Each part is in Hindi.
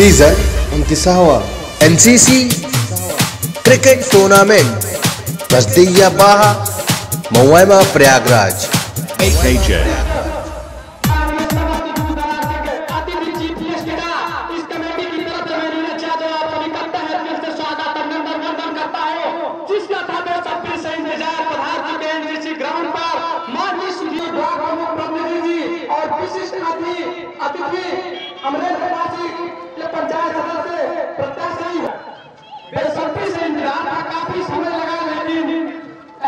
सीजन 29वां NCC cricket tournament Basdiya Baha महुआ प्रयागराज। पंचायत सदस्य प्रत्याशी बेसब्री से इंतजार था, काफी समय लगा, लेकिन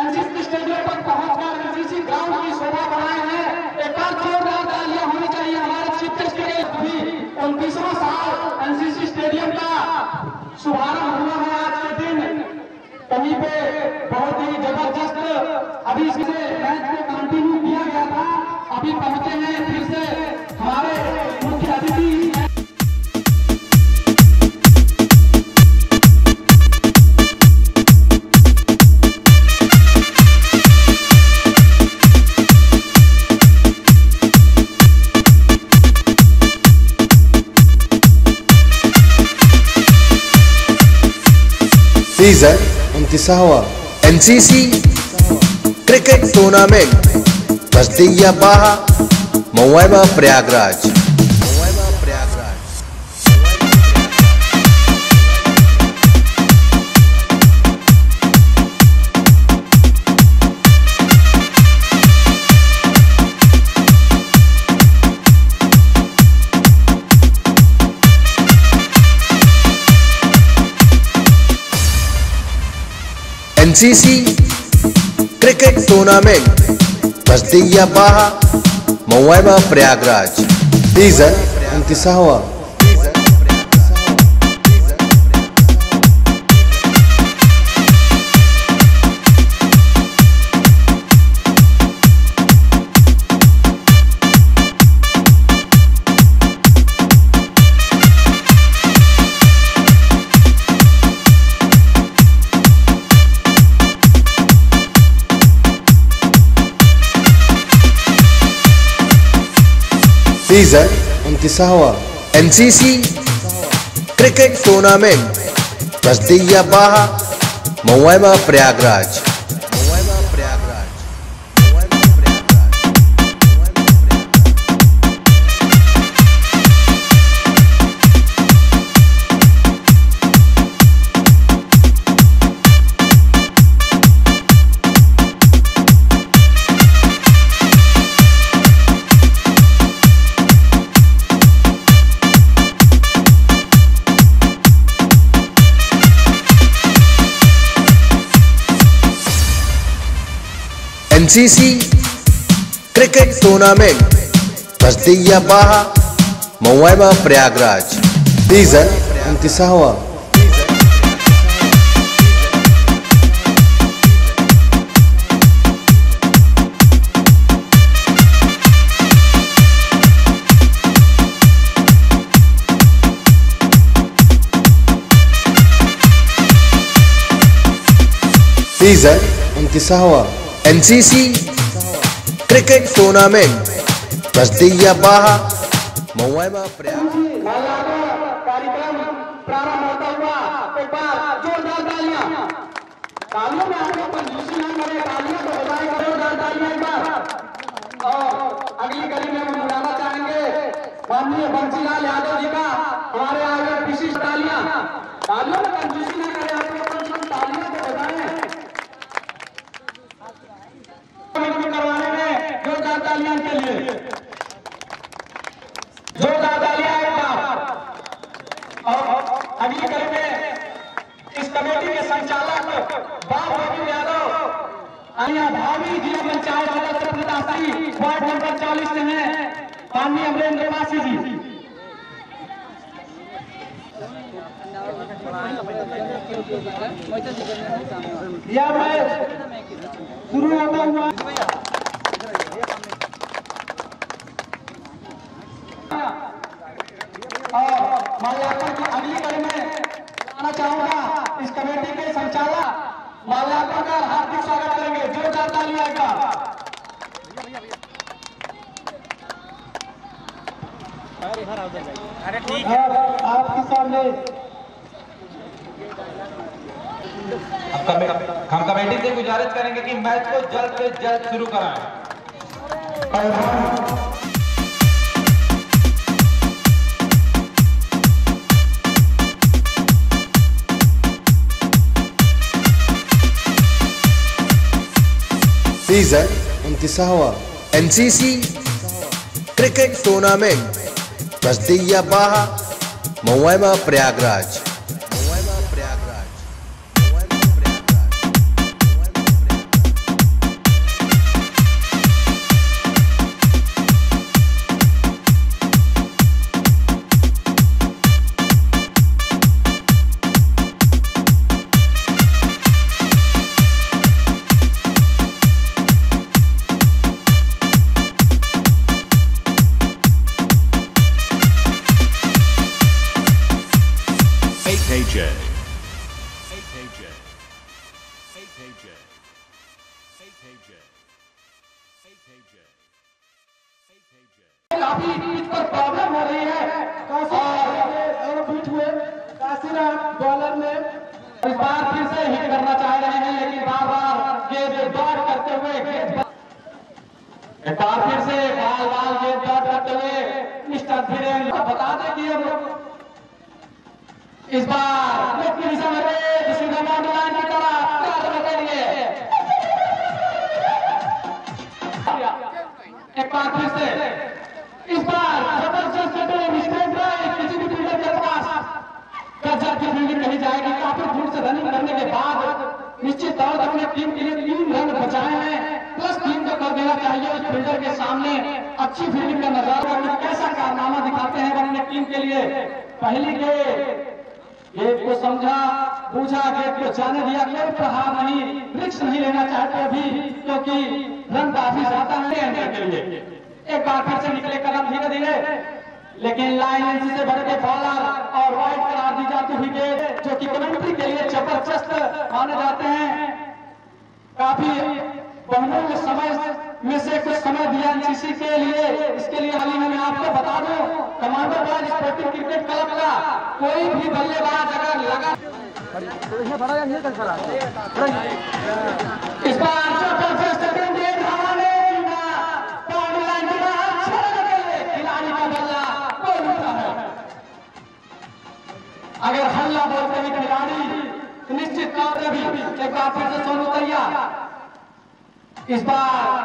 एनसीसी स्टेडियम तक पहुंचकर एनसीसी ग्राउंड की शोभा बढ़ाए हैं। एक बार जोरदार तालियां होनी चाहिए हमारे चीफ गेस्ट के लिए। भी 29वां साल एनसीसी स्टेडियम का शुभारंभ हुआ है आज के दिन। कहीं पे बहुत ही जबरदस्त अभी से मैच को कंटिन्यू किया गया था। अभी पहुंचे हैं फिर से हमारे मुख्य अतिथि। सीजन 29वां NCC cricket tournament Basdiya Baha महुआ Prayagraj. NCC cricket tournament Basdiya Baha महुआ प्रयागराज। सीजन 29वां सीजन 29वां NCC cricket tournament Basdiya Baha महुआ Prayagraj. NCC cricket tournament Basdiya Baha महुआ प्रयागराज। सीजन 29वां सीजन 29वां NCC cricket tournament Basdiya Baha महुआ प्रयागराज। कार्यक्रम प्रारंभ होता हुआ एक बार जोरदार तालियां। तालियों में आपको कंजूसी ना करें, तालियां तो बजाएं, जोरदार तालियां एक बार। और अगली कड़ी में हम बुलाना चाहेंगे माननीय बंसीलाल यादव जी का, हमारे आगे विशिष्ट तालियां। तालियों में कंजूसी ना करें, आपको तालियां तो बजाएं। करवाने में जोरदार तालियां के लिए, जोरदार तालियां एक बार। और अगली कड़ी में इस कमेटी के संचालक बाबू यादव, भावी जिला पंचायत सदस्य प्रत्याशी वार्ड नंबर 40 से हैं माननीय अमरेंद्र पासी जी। यह मैच शुरू होता हुआ और माल्यार्पण की अगली कड़ी में आना चाहूंगा इस कमेटी के संचालक माल्यार्पण का हार्दिक स्वागत करेंगे। जोरदार तालियां का। अरे ठीक है। आपके सामने हम कमेटी से गुजारिश करेंगे कि मैच को जल्द से जल्द शुरू कराएं। सीजन 29वां एनसीसी क्रिकेट टूर्नामेंट रजदिया बाहा महुआ प्रयागराज। काफी पिच पर प्रॉब्लम हो रही है और बीच हुए काशीराम बॉलर ने इस बार फिर से हिट करना चाह रहे हैं, लेकिन बार बार गेंद डॉट करते हुए एक बार फिर से बाल गेंद डॉट करते हुए मिस्टर धीरेन बता दें कि अब इस बार लेफ्ट की दिशा में सीधा बाउंड्री लाइन की तरफ करने के लिए एक बार फिर से इस बार जबरदस्त किसी भी फील्डर के पास गजब की फील्डिंग कही जाएगी। काफी दूर से रनिंग करने के बाद निश्चित तौर पर अपने टीम के लिए 3 रन बचाए हैं, प्लस टीम को कर देना चाहिए उस फील्डर के सामने अच्छी फील्डिंग का नजारा कैसा कारनामा दिखाते हैं अपने टीम के लिए। पहली गेंद को समझा पूछा, गेंद को जाने दिया, कोई प्रहार नहीं, रिस्क नहीं लेना चाहते अभी क्योंकि रन काफी ज्यादा है के लिए। एक बार फिर से निकले कदम धीरे धीरे, लेकिन लाइन से भरे के बॉलर और वाइड करार दी जाती हुई गेंद जो कि कमेंट्री के लिए जबरदस्त माने जाते हैं। काफी बहुमूल्य समय में से कुछ समय दिया एनसीसी के लिए। इसके लिए हाल ही में मैं आपको बता दूं, commando boys sporting cricket club का कोई भी बल्लेबाज अगर लगा इस बार जबरदस्त गेंद हवाले अगर हल्ला बोलते हुए खिलाड़ी निश्चित तौर पर भी एक बार फिर से सोनू तैयार। इस बार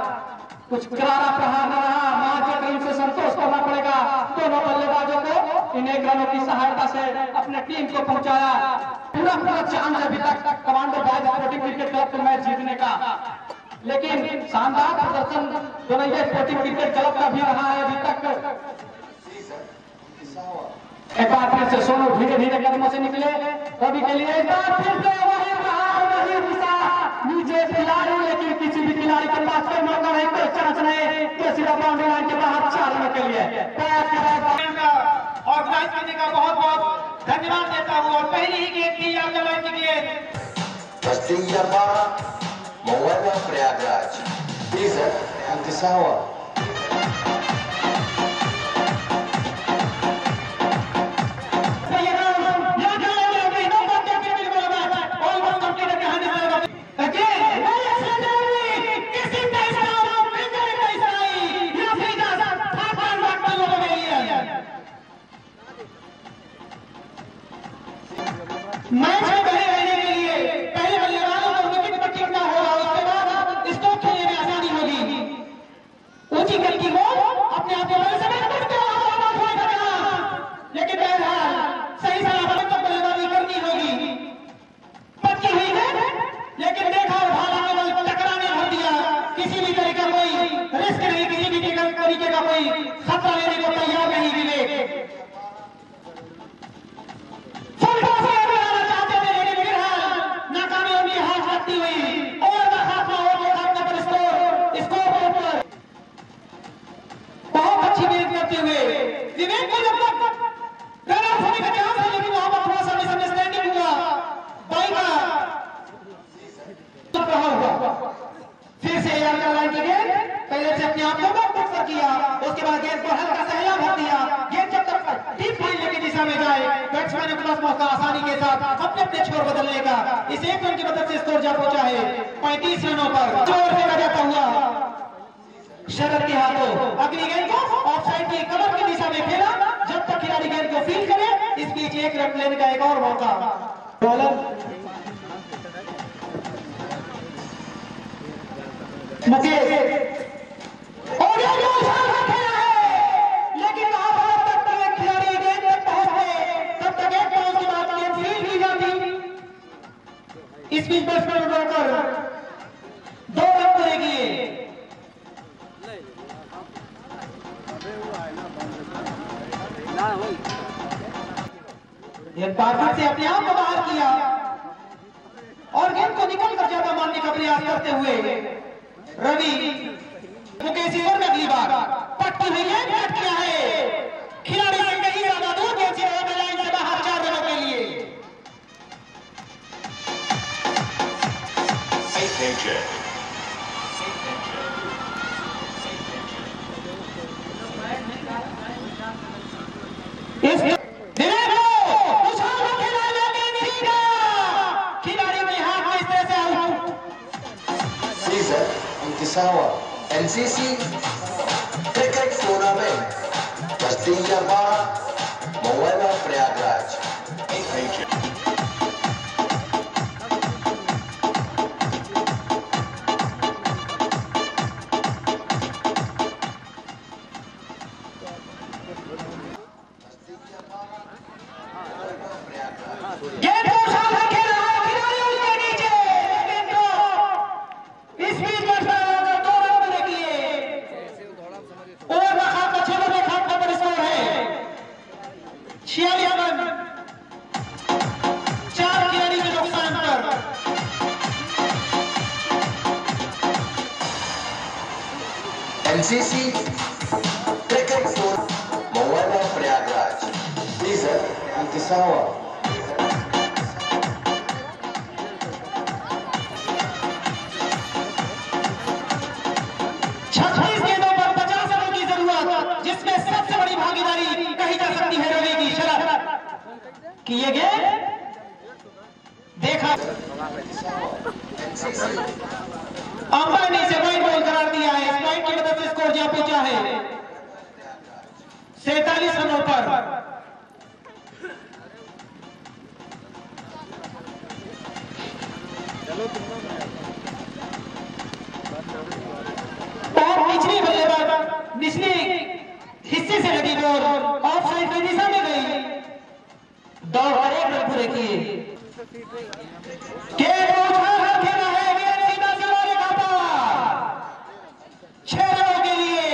कुछ करारा प्रहार न रहा, मार्केट रन से संतोष करना पड़ेगा दोनों बल्लेबाजों को। इन 1 रनों की सहायता से अपने टीम को पहुंचाया। पूरा चांस अभी तक commando boys sporting cricket club को मैच जीतने का, लेकिन शानदार प्रदर्शन दोनों स्पोर्टिंग क्रिकेट क्लब का भी रहा है अभी तक। एक बार फिर से सोनू धीरे धीरे कदमों से निकले रवि के लिए। एक बार फिर से वही दिशा नीचे खिलाड़ी, लेकिन किसी भी खिलाड़ी के पास कोई मौका नहीं, कोई चांस नहीं कि सीधा बाउंड्री लाइन के बाहर 4 रन के लिए ऑर्गेनाइज करने का बहुत बहुत धन्यवाद देता हूँ। और पहली ही गेंद थी आपकी गेंद रजदिया बाहा महुआ प्रयागराज। सीजन 29वां मैच में बने रहने के लिए पहले बल्लेबाजों को विकेट पर टिकना होगा, उसके बाद इसको खेलने में आसानी होगी। ऊंची गति को अपने आप को लेकिन सही सलामत तो बल्लेबाजी करनी होगी। पक्की हुई है, लेकिन देखा भाला केवल टकराने भर दिया, किसी भी तरह का कोई रिस्क नहीं, किसी भी तरीके का कोई खतरा लेने को तैयार नहीं मिले। बहुत अच्छी गेंद करते हुए विवेक को जब तक रन आउट होने का चांस है, लेकिन वहां पर थोड़ा सा मिसअंडरस्टैंडिंग हुआ, बाई का रहा हुआ। फिर से लाइन की गेंद पहले से अपने आप को किया, उसके बाद गेंद को हल्का सा हिला भर दिया। गेंद जब तक पाकिस्तान के पास मौका आसानी के साथ अपने अपने छोर बदलने का। इस एक रन की मदद से स्कोर जा पहुंचा है 35 रनों पर। जोर फेंका जाता हुआ शरद के हाथों अगली गेंद को ऑफसाइड की कमर की दिशा में खेला। जब तक खिलाड़ी गेंद को फील्ड करे, इस बीच एक रन लेने का एक और मौका। बॉलर मुकेश और लेकिन वहां पर तब तक खिलाड़ी गेंद तक पहुंचे, तब तक एक बॉल के बाद गेंद फील्ड की जाती। इस बीच बैट्समैन रोकर 2 रन पूरे किए। पार्किंग से अपने आप को बाहर किया और गेंद को निकल कर ज्यादा मारने का प्रयास करते हुए रवि मुकेश ओवर में अगली बार पट्टी हुई है, बैट किया है खिलाड़ी से कहीं ज्यादा दूर, गेंद लाइन से बाहर 4 रनों के लिए। NCC cricket tournament Bastiya Mowala Prayagraj. NCC cricket tournament Mowala Prayagraj. इंतसावा 26 गेंदों पर 50 रनों की जरूरत, जिसमें सबसे बड़ी भागीदारी कही जा सकती है रवि की। शरद कि ये गेंद देखा अंपायर ने इसे वाइड बॉल करार दिया है। इस वाइड की मदद से स्कोर जा पहुंचा है 47 रनों पर। और निचली बल्लेबाज निचले हिस्से से लगी बॉल ऑफ साइड की दिशा में गई, दौड़ कर 1 रन पूरे किए। खेला है गेंद सीधा सिवारे का पार 6 रनों के लिए।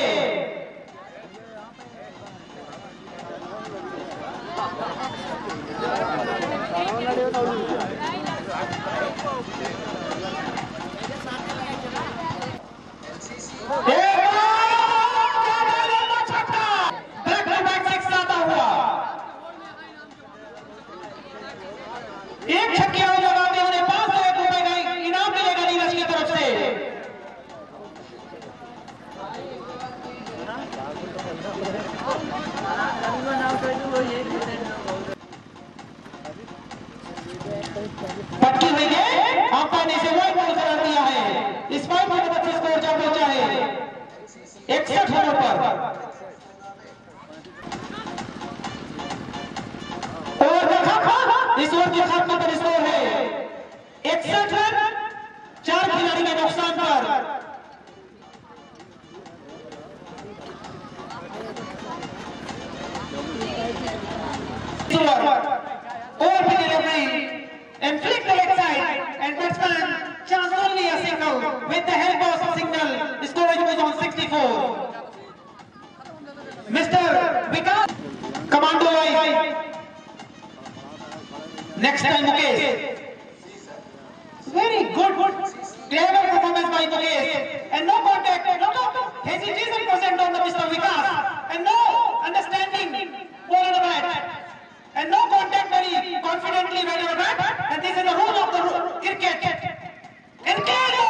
एक छक्के लगाते हुए 5 लाख रुपए का इनाम मिलेगा नीरज की तरफ से। पटकी हुई गेंद अंपायर ने इसे वाइड बॉल करार दिया है। इस वाइड बॉल की मदद से स्कोर जा पहुंचा है 61 रनों पर। और इस ओवर के खात्मे पर स्कोर है 61 रन 4 खिलाड़ी के नुकसान पर। Over the delivery and flick the leg side, and batsman chance only a single with the help of a signal. Scoring was on 64. Mr. Vikas, commando wise. Next time Mukesh. Very good, clever performance by Mukesh, and no contact, no hesitation present on the Mr. Vikas, and no understanding ball on the bat. And no contact, very confidently made a bat, and this is the rule of the cricket. And KO!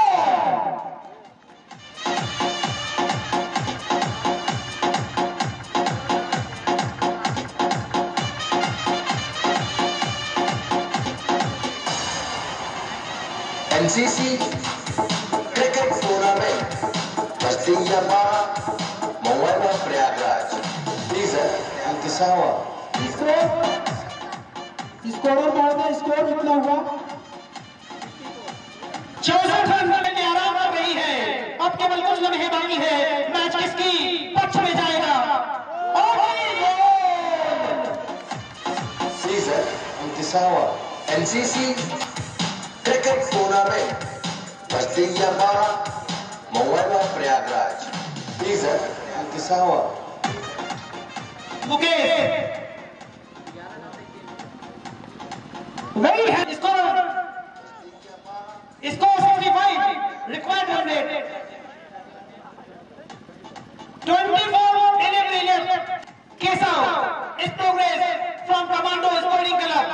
NCC cricket tournament Bastiyaba Mawana Prayagraj season 29वां। स्कोर महोदय, स्कोर कितना हुआ? 64 रन में आराम कर रही है। अब केवल कुछ लम्हे बाकी है, मैच किसकी पक्ष में जाएगा। और सीजन 29वां NCC cricket tournament Bastiyaba Mawana Prayagraj season 29वां। मुकेश वही है। Score 65, required run rate 24 enable left. Keshav is progress from Commando Sporting Club.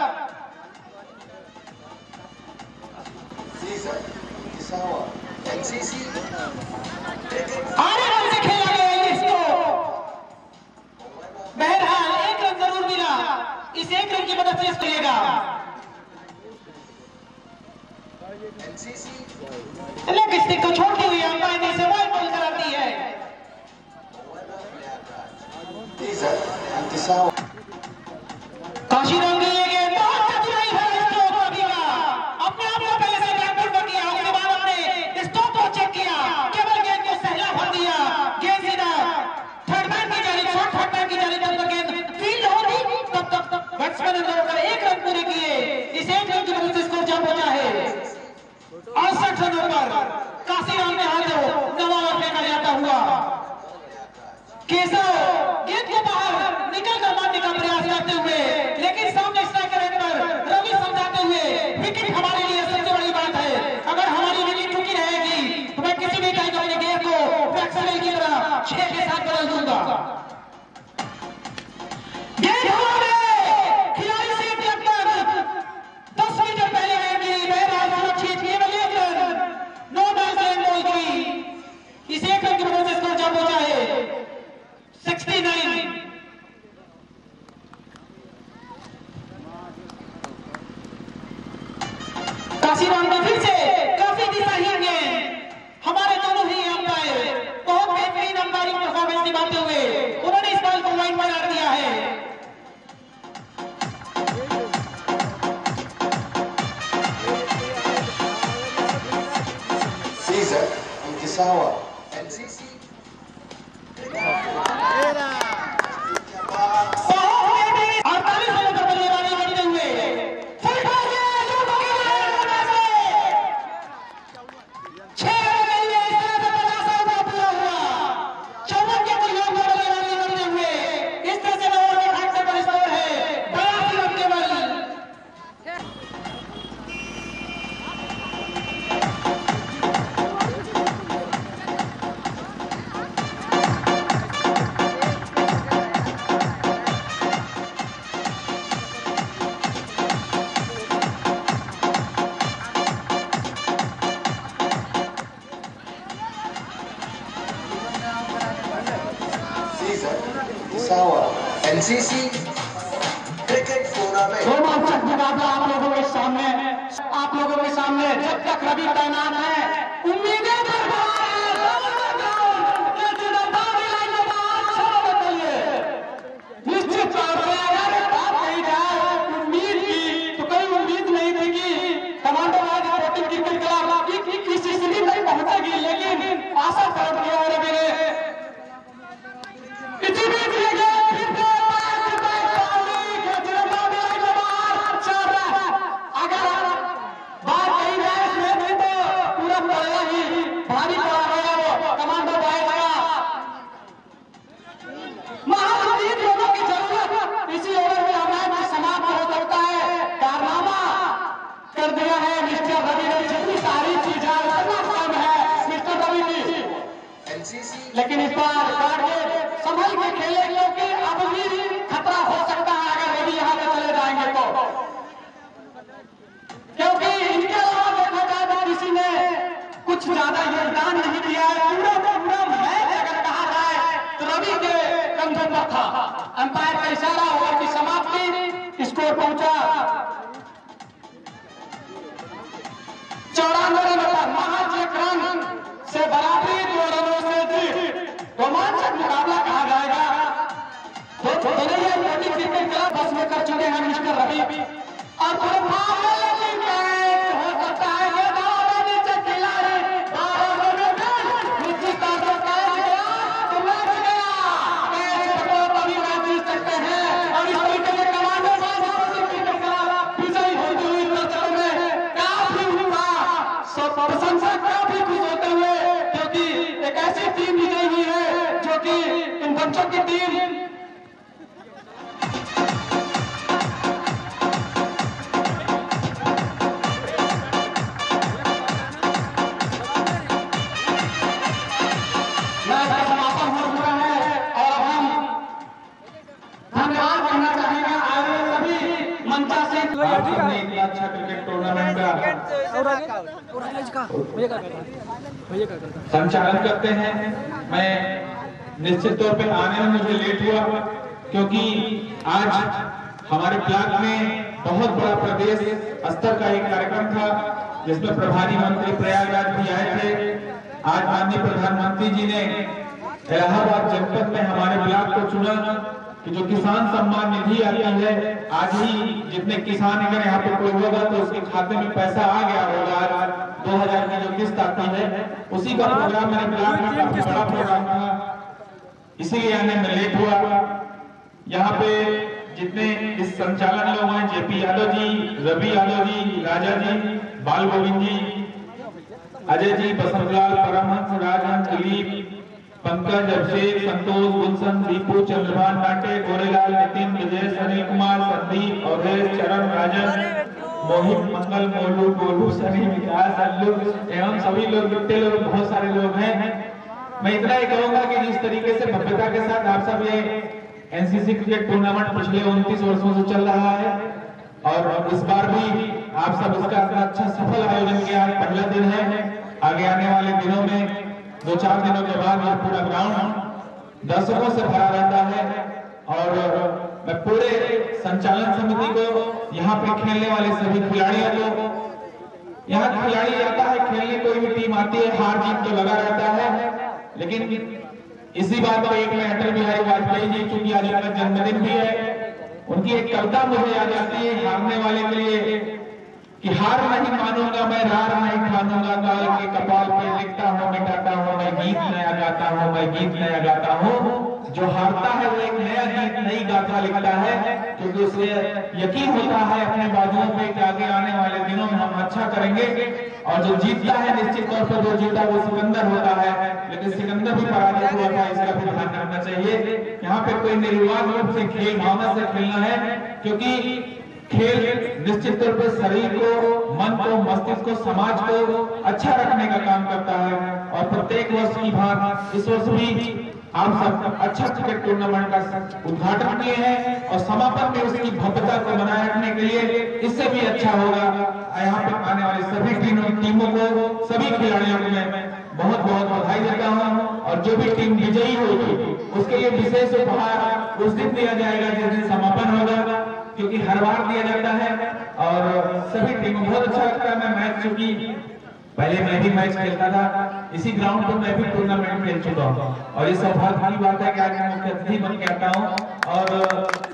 Season 29वां एनसीसी आने रन से खेला गया इसको। बहरहाल एक रन जरूर मिला, इस एक रन की मदद से इसको लेगा। एनसीसी लेग स्टिक को छोड़ती हुई अंपायर ने इसे वाइड बॉल कराती है। सीजन 29वां काशीराम ने ये गेंद बहुत चतुराई भरा स्ट्रोक किया। अपने आप को पहले से बैकफुट पर किया, उसके बाद अपने स्टॉप को चेक किया, केवल गेंद को सहला भर दिया। गेंद सीधा थर्ड मैन की जाली, शॉर्ट थर्ड मैन की जाली तक गेंद फील्ड होगी तब तक बैट्समैन ने दौड़कर एक रन पूरे किए। इस एक रन की वजह से स्कोर जंप होता है 68 रनों पर। काशीराम ने हाथ नवा ओवर फेंका जाता हुआ। केशव गेंद के बाहर निकलकर मारने का प्रयास करते हुए, लेकिन सामने स्ट्राइकर पर रवि समझाते हुए, विकेट हमारे लिए सबसे बड़ी बात है। अगर हमारी विकेट टूटी रहेगी तो मैं किसी भी टाइम अपने गेंद को बैट्समैन की तरह 6 के साथ बदल दूंगा। गेंद हमारे खिलाड़ी से टक्कर 10 मीटर पहले आएगी। बहरहाल सुरक्षित केवल एक रन, नो डाउन बॉल की। इस एक रन की वजह से स्कोर जंप होता है 69। काशीराम ने फिर से काफी दिशाहीन गेंद। हमारे दोनों ही अंपायर बहुत बेहतरीन अंपायरिंग परफॉर्मेंस निभाते हुए उन्होंने इस बॉल को वाइड बना दिया है। सीजन 29वां एनसीसी 48 रनों पर बल्लेबाजी करते हुए फुल टॉस में शॉट हो गया है। 6 रन के लिए इस तरह से 50 ओवर पूरा हुआ। 54 के प्रयोग में बल्लेबाजी करते हुए इस तरह से ओवर में 68 पर स्कोर है 82 रन केवल। सीजन 29वां एनसीसी क्रिकेट टूर्नामेंट रोमांचक मुकाबला आप लोगों के सामने जब तक रवि तैनात है उम्मीदें निश्चित तौर पर अगर बात कही जाए उम्मीद की तो कोई उम्मीद नहीं थी कमांडो आज स्पोर्टिंग क्रिकेट क्लब की किस स्थिति तक पहुंचेगी, लेकिन आशा कर दिया रवि ने। अगर बात कही जाए इसमें तो पूरा पड़ेगा ही, भारी पड़ा है वो कमांडो भाई का। महामंत्री लोगों की जरूरत इसी ओवर में हमारा समाप्त हो सकता है। कारनामा कर दिया है मिस्टर रवि ने। जितनी सारी चीजें कम है मिस्टर रवि की, एनसीसी लेकिन इस बार संभल के खेले क्योंकि अब भी खतरा हो सकता है अगर रवि यहाँ से चले जाएंगे तो, क्योंकि इनके अलावा देखा जाए तो किसी ने कुछ ज्यादा योगदान नहीं दिया है। पूरा मैच अगर कहा जाए तो रवि के कंधों पर था। अंपायर का इशारा हुआ कि समाप्ति, स्कोर पहुंचा 94 क्रिकेट क्लब बस में कर चुके हैं मिस्टर रवि और हो सकता है ये नीचे खिलाड़ी निश्चित तौर पर कभी मैच जीत सकते हैं और इस तरीके से कमांडर विजयी होती हुई चर्चा में काफी प्रशंसक काफी खुश होते हुए, क्योंकि एक ऐसी टीम विजयी हुई है जो कि इन बच्चों की टीम अच्छा क्रिकेट टूर्नामेंट का संचालन करते हैं। मैं निश्चित तौर पे आने में मुझे लेट हुआ क्योंकि आज हमारे ब्लॉक में बहुत बड़ा प्रदेश स्तर का एक कार्यक्रम था जिसमें प्रभारी मंत्री प्रयागराज भी आए थे। आज माननीय प्रधानमंत्री जी ने इलाहाबाद जनपद में हमारे ब्लॉक को चुना कि जो किसान सम्मान निधि आती है, आज ही जितने किसान अगर यहाँ पे कोई होगा तो उसके खाते में पैसा आ गया होगा। 2000 की जो किस्त आती है उसी का प्रोग्राम मेरे ब्लॉक में काफी बड़ा प्रोग्राम था, इसीलिए आने में लेट हुआ। यहाँ पे जितने इस संचालन लोग हैं, जेपी यादव जी, रवि यादव जी, राजा जी, बाल गोविंद जी, अजय जी, बसंतलाल, परमहंस, राजहंस, दिलीप, पंकज, अभिषेक, संतोष, गुलशन, दीपू, चंद्रभान, नाटे, गोरेलाल, नितिन, विजय, अनिल कुमार, संदीप, अवधेश, चरण, राजन, मोहित, मंगल, मोलू, गोलू, सनी, विकास, अल्लू एवं सभी लोग, जितने लोग, बहुत सारे लोग हैं। मैं इतना ही कहूंगा कि जिस तरीके से भव्यता के साथ आप सब ये एनसीसी क्रिकेट टूर्नामेंट पिछले 29 वर्षों से चल रहा है और इस बार भी आप सब इसका अच्छा सफल आयोजन किया। पहला दिन है, आगे आने वाले दिनों में 2-4 दिनों के बाद यह पूरा ग्राउंड दर्शकों से भरा रहता है और मैं पूरे संचालन समिति को, यहाँ पे खेलने वाले सभी खिलाड़ियों को, यहाँ खिलाड़ी आता है खेलने, कोई भी टीम आती है, हार जीत तो लगा रहता है, लेकिन इसी बात पर एक में अटल बिहारी वाजपेयी जी, क्योंकि आज उनका जन्मदिन भी है, उनकी एक कविता मुझे याद आती है हारने वाले के लिए कि हार नहीं मानूंगा मैं, रार नहीं ठानूंगा, काल के कपाल पे लिखता हूँ, मिटाता हूँ मैं, गीत नया गाता हूँ मैं, गीत नया गाता हूँ। जो हारता है वो एक नया गीत, नई गाथा लिखता है, क्योंकि उसे यकीन होता है अपने बाजुओं पे कि आगे आने वाले दिनों में हम अच्छा करेंगे। और जो जीतता है निश्चित तौर पर जो जीता वो सिकंदर होता है, लेकिन सिकंदर भी पराजित हुआ था, इसका भी ध्यान रखना चाहिए। यहाँ पे कोई निर्विवाद रूप से खेल भावना से खेलना है, क्योंकि खेल निश्चित तौर पर शरीर को, मन को, मस्तिष्क को, समाज को अच्छा रखने का काम करता है। और प्रत्येक वर्ष की भांति इस वर्ष भी आप सब अच्छा क्रिकेट टूर्नामेंट का उद्घाटन किए हैं और समापन में उसकी भव्यता को बनाए रखने के लिए इससे भी अच्छा होगा। यहाँ पर आने वाली सभी टीमों को, सभी खिलाड़ियों को मैं बहुत बहुत बधाई देता हूँ और जो भी टीम विजयी होगी उसके लिए विशेष उपहार उस दिन दिया जाएगा जिस दिन समापन होगा, क्योंकि हर बार दिया जाता है और सभी टीमों बहुत अच्छा लगता है। मैं मैच, चूंकि पहले मैं भी मैच खेलता था इसी ग्राउंड पर, मैं भी टूर्नामेंट खेल चुका हूँ और ये सौभाग्य की बात है कि आज मैं मुख्य अतिथि बन के आता हूँ और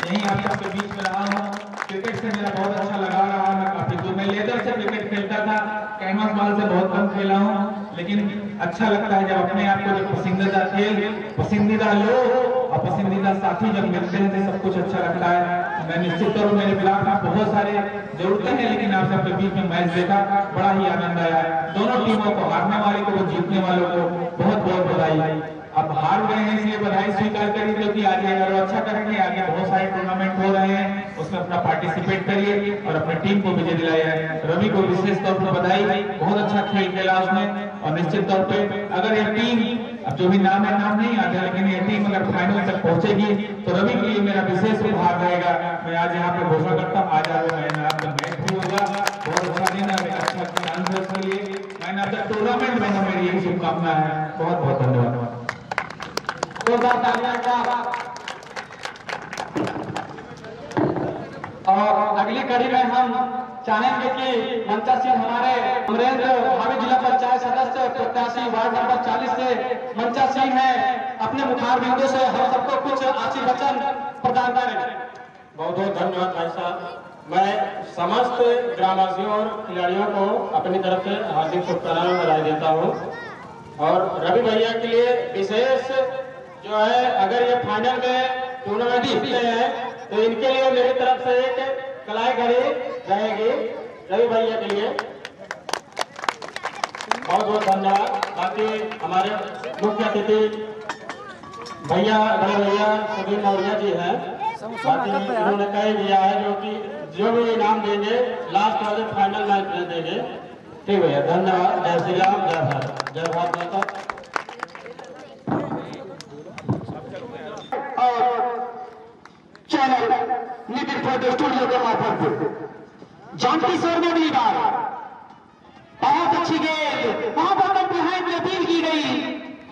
यही आप सबके बीच में रहा हूँ। क्रिकेट से मेरा बहुत अच्छा लगा रहा, मैं काफी दूर, मैं लेदर से क्रिकेट खेलता था, कैनवास बॉल से बहुत कम खेला हूँ, लेकिन अच्छा लगता है जब अपने आप को जो पसंदीदा खेल, पसंदीदा लोग और पसंदीदा साथी जब मिलते हैं तो सब कुछ अच्छा लगता है। मैं निश्चित तौर पर मेरे ब्लॉक में बहुत सारे जरूरतें हैं, लेकिन आप सबके बीच में मैच देखा, बड़ा ही आनंद आया। दोनों टीमों को, हारने वाले को, जीतने वालों को बहुत बहुत बधाई। अब हार गए हैं इसलिए बधाई स्वीकार करिए, क्योंकि आगे अगर अच्छा करेंगे, आगे बहुत सारे टूर्नामेंट हो रहे हैं, उसमें अपना पार्टिसिपेट करिए और अपनी टीम को विजय दिलाइए। रवि को विशेष तौर पर बधाई, बहुत अच्छा खेल खेला उसने और निश्चित तौर पे अगर ये टीम, अब जो भी नाम है नाम नहीं आता, लेकिन ये टीम अगर फाइनल तक पहुंचेगी तो रवि के लिए मेरा विशेष उपहार रहेगा। मैं आज यहाँ पे घोषणा करता हूँ, आज मैच भी होगा, बहुत अच्छा दिन है, अच्छा चांस है उसके लिए। मैंने अब तक टूर्नामेंट में मेरी यही शुभकामना है। बहुत बहुत धन्यवाद। और अगली कड़ी में हम चाहेंगे कि मंचासीन हमारे अमरेंद्र भावी जिला पंचायत सदस्य प्रत्याशी वार्ड नंबर 40 से मंचासीन है, अपने मुखार बिंदु से हम सबको कुछ आशीर्वचन बहुत धन्यवाद भाई साहब। मैं समस्त ग्रामवासियों और खिलाड़ियों को अपनी तरफ से हार्दिक शुभकामनाएं बधाई देता हूँ। और रवि भैया के लिए विशेष जो है, अगर ये फाइनल में टूर्नामेंट जीतते हैं तो इनके लिए मेरी तरफ से एक कलाई घड़ी रहेगी रवि भैया के लिए। बहुत बहुत धन्यवाद। बाकी हमारे मुख्य अतिथि भैया, बड़े भैया सुधीर मौर्य जी हैं। बाकी उन्होंने कह दिया है जो भी इनाम देंगे लास्ट वाले फाइनल मैच में देंगे। ठीक भैया, धन्यवाद। जय श्री राम, जय भारत, जय भारत माता। चैनल नितिन फोटो स्टूडियो के माध्यम से जानकी सर ने भी बार बहुत अच्छी गेंद वहां पर बिहाइंड में अपील की गई,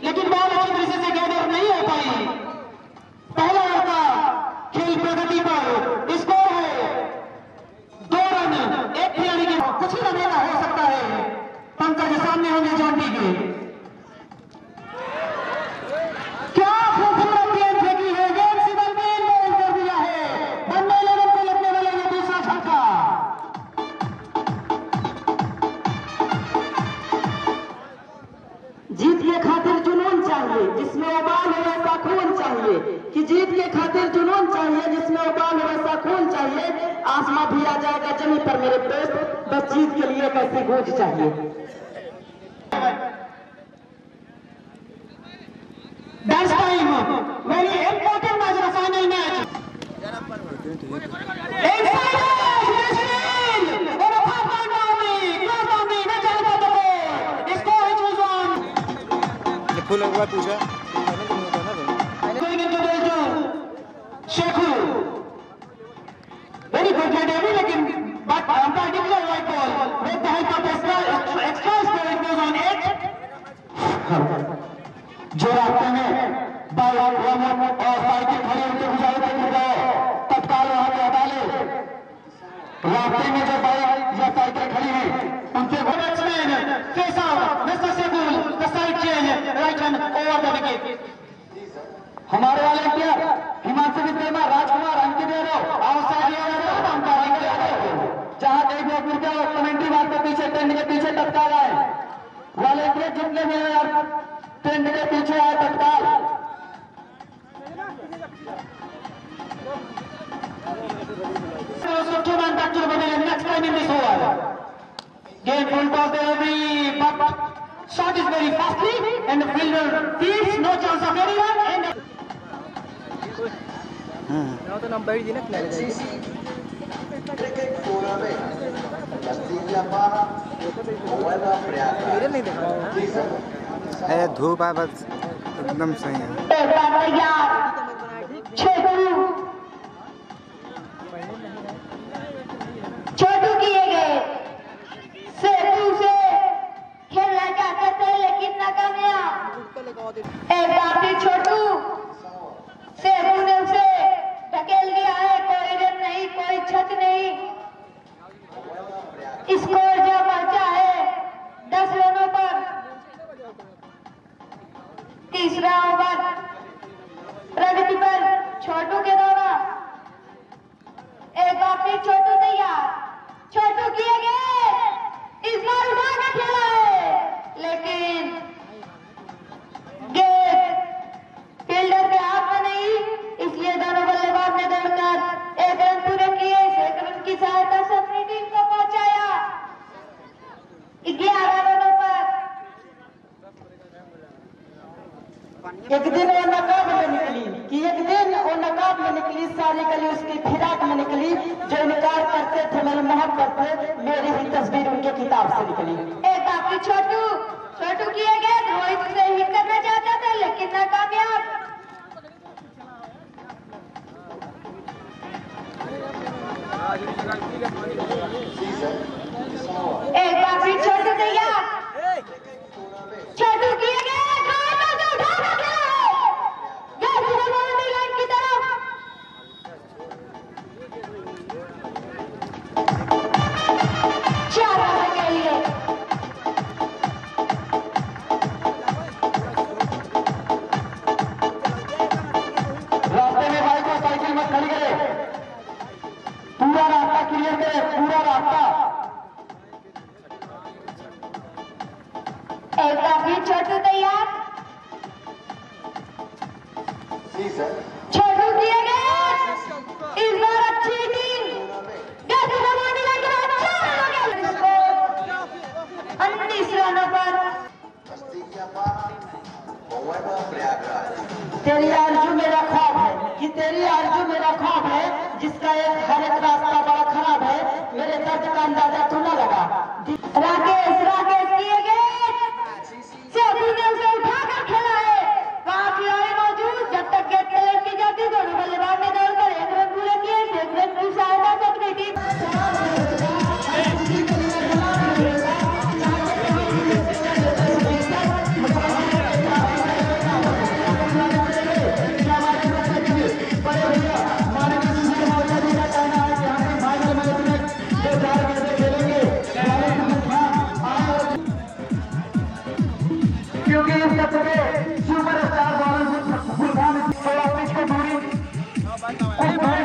लेकिन बहुत अच्छी तरीके से गेंद नहीं हो पाई। पहला लड़का खेल प्रगति पर स्कोर है 2 रन, 1 खिलाड़ी के कुछ ही रन का हो सकता है। पंकज सामने होंगे जानकी के। क्या खूबसूरत गेंद फेंकी है, गेंद सिमल में बॉल कर दिया है। वनडे 11 को लगने वाला ये दूसरा छक्का। जीत के खातिर जुनून चाहिए जिसमें उबाल हो वैसा खून चाहिए, कि जीत के खातिर जुनून चाहिए जिसमें उबाल हो वैसा खून चाहिए। आसमां भी आ जाएगा जमीन पर मेरे दोस्त, बस जीत के लिए कैसी गूंज चाहिए। That's time. Very important match, the final match. Inside Nashville. और अब half-time boundary. Close boundary. न चल पाता है। Score is choose on. Full एक बार पूछा Going into the zone. Shekhu. Very good delivery, लेकिन but umpire declared white ball. With the help of extra score, it goes on 8. जो रास्ते में बाइक और साइकिल खड़ी उनके गुजारे थे तत्काल वहां पे हटा ले। रास्ते में जो बाइक या साइकिल खड़ी है उनके बैट्समैन फेस आउट मिस्टर शेखुल the side change right hand over the wicket. हमारे वाले क्या हिमांशु विश्वकर्मा, राजकुमार, अंकित जहां देख लो फिर क्या कमेंट्री बात के पीछे टेंट के पीछे तत्काल आए वाले जितने भी यार टेंट के पीछे आए तत्काल। Next time in this over. Game full toss delivery, but shot is very fastly and the fielder feels no chance of anyone. And NCC cricket tournament Australia Para Nueva Prayagraj। धूप है बस एकदम सही है। छोटू किए गए सेतु से खेलना चाहते थे लेकिन नाकामयाब। एक बार फिर छोटू सेतु ने उसे धकेल दिया है। कोई रन नहीं, कोई छत नहीं। स्कोर जो बचा है 10 रनों पर। तीसरा ओवर प्रगति पर छोटू के द्वारा। एक बार फिर छोटू तैयार। छोटू किए गए, इस बार उठा के खेला है लेकिन गेंद फील्डर के हाथ में नहीं, इसलिए दोनों बल्लेबाज ने दौड़कर 1 रन पूरे किए। 1 रन की सहायता से अपनी टीम को पहुंचाया 11 रनों पर। एक दिन वो नकाब में निकली कि एक दिन वो नकाब में निकली, सारी गली उसकी फिराक में निकली। जो इनकार करते थे मेरी मोहब्बत से, मेरी ही तस्वीर उनके किताब से निकली। एक बार फिर छोटू किए गए। रोहित से हिट करना चाहते थे लेकिन नाकामयाब। एक बार फिर छोटू तैयार। छोटू किए गए, की तरफ। चार रन के लिए रास्ते में बाइक और साइकिल मत खड़ी करे। हर एक रास्ता बड़ा खराब है, मेरे दर्द का अंदाजा तो न लगा। राकेश किए गए, सेतु ने उसे उठाकर खेला है, वहाँ खिलाड़ी मौजूद, जब तक गेट क्लियर की जाती दोनों बल्लेबाज ने दौड़कर 1 रन पूरे किए, 1 रन की सहायता से अपनी टीम क्योंकि इस सत्र में सुपरस्टार बॉलर थोड़ा पिच को दूरी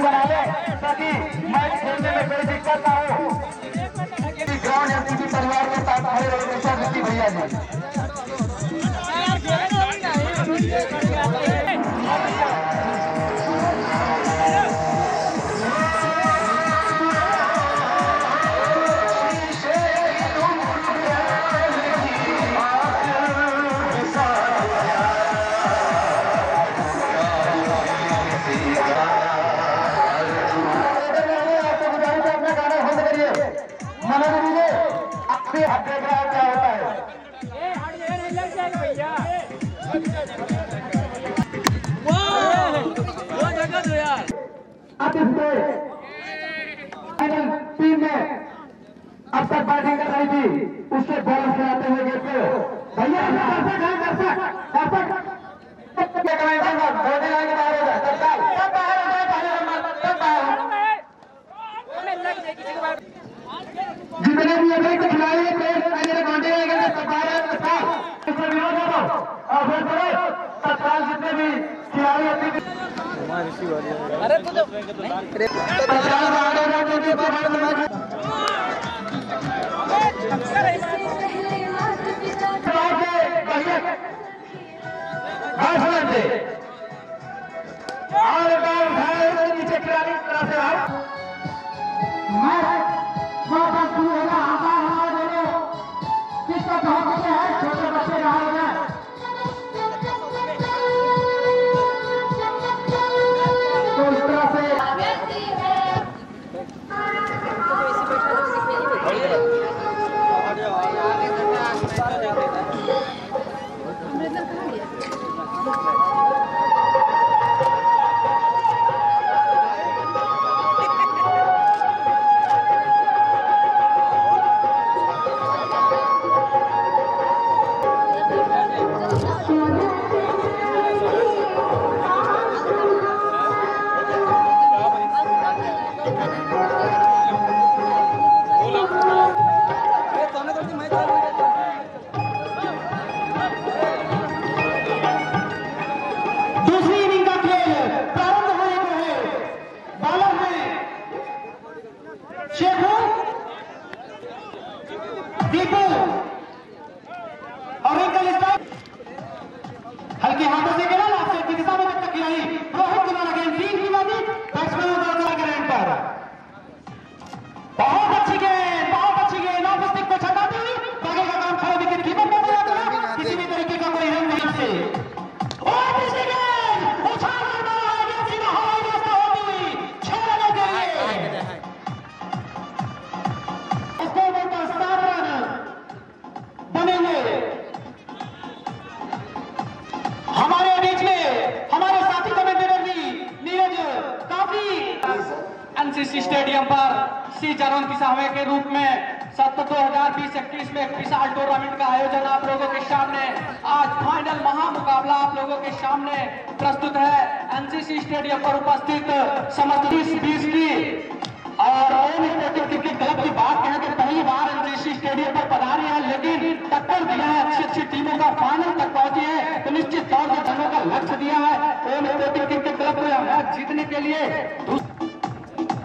बना ले ताकि मैच खेलने में कोई दिक्कत ना हो। ग्राउंड एमसीबी परिवार के साथ खड़े रहे भैया जी। टीम में अब तक बैटिंग कर रही थी, उसके बॉल खिलाते हुए गेट पे भैया जितने भी अतिरिक्त खिलाड़ी तत्काल जितने भी खिलाड़ी नीचे खिलाड़ी तरफ से छोटे बच्चे रहा तो इस तरह से हल्के हाथों से गिरा लास्ट की दिशा में जब तक गिराई रोहित कुमार गेंद 3 की बाजी बैट्समैन उधर ग्राउंड पर बहुत अच्छी गेंद ऑफ स्टिक को छटाती हुई बाकी का काम खड़े विकेट कीपर ने किया था, किसी भी तरीके का कोई रन नहीं से और दूसरी गेंद उछाल कर मारा आगे सीधा हवाई रास्ता होती हुई 6 रन के लिए स्कोर बोर्ड पर 7 रन बने हुए। हमारे बीच में हमारे साथी कमेंटेटर भी नीरज काफी एनसीसी स्टेडियम पर सी चरण पिसावे के रूप में सत्र 2020-21 में एक विशाल टूर्नामेंट का आयोजन आप लोगों के सामने आज फाइनल महामुकाबला आप लोगों के सामने प्रस्तुत है। एनसीसी स्टेडियम पर उपस्थित समस्त 20 की और ओम स्पोर्टिंग क्रिकेट क्लब की बात करें तो पहली बार एनसीसी स्टेडियम पर पधारे हैं, लेकिन टक्कर दिया है, अच्छी टीमों का फाइनल तक पहुंची है, तो निश्चित तौर से दलों का लक्ष्य दिया है ओम स्पोर्टिंग क्रिकेट क्लब को मैच जीतने के लिए।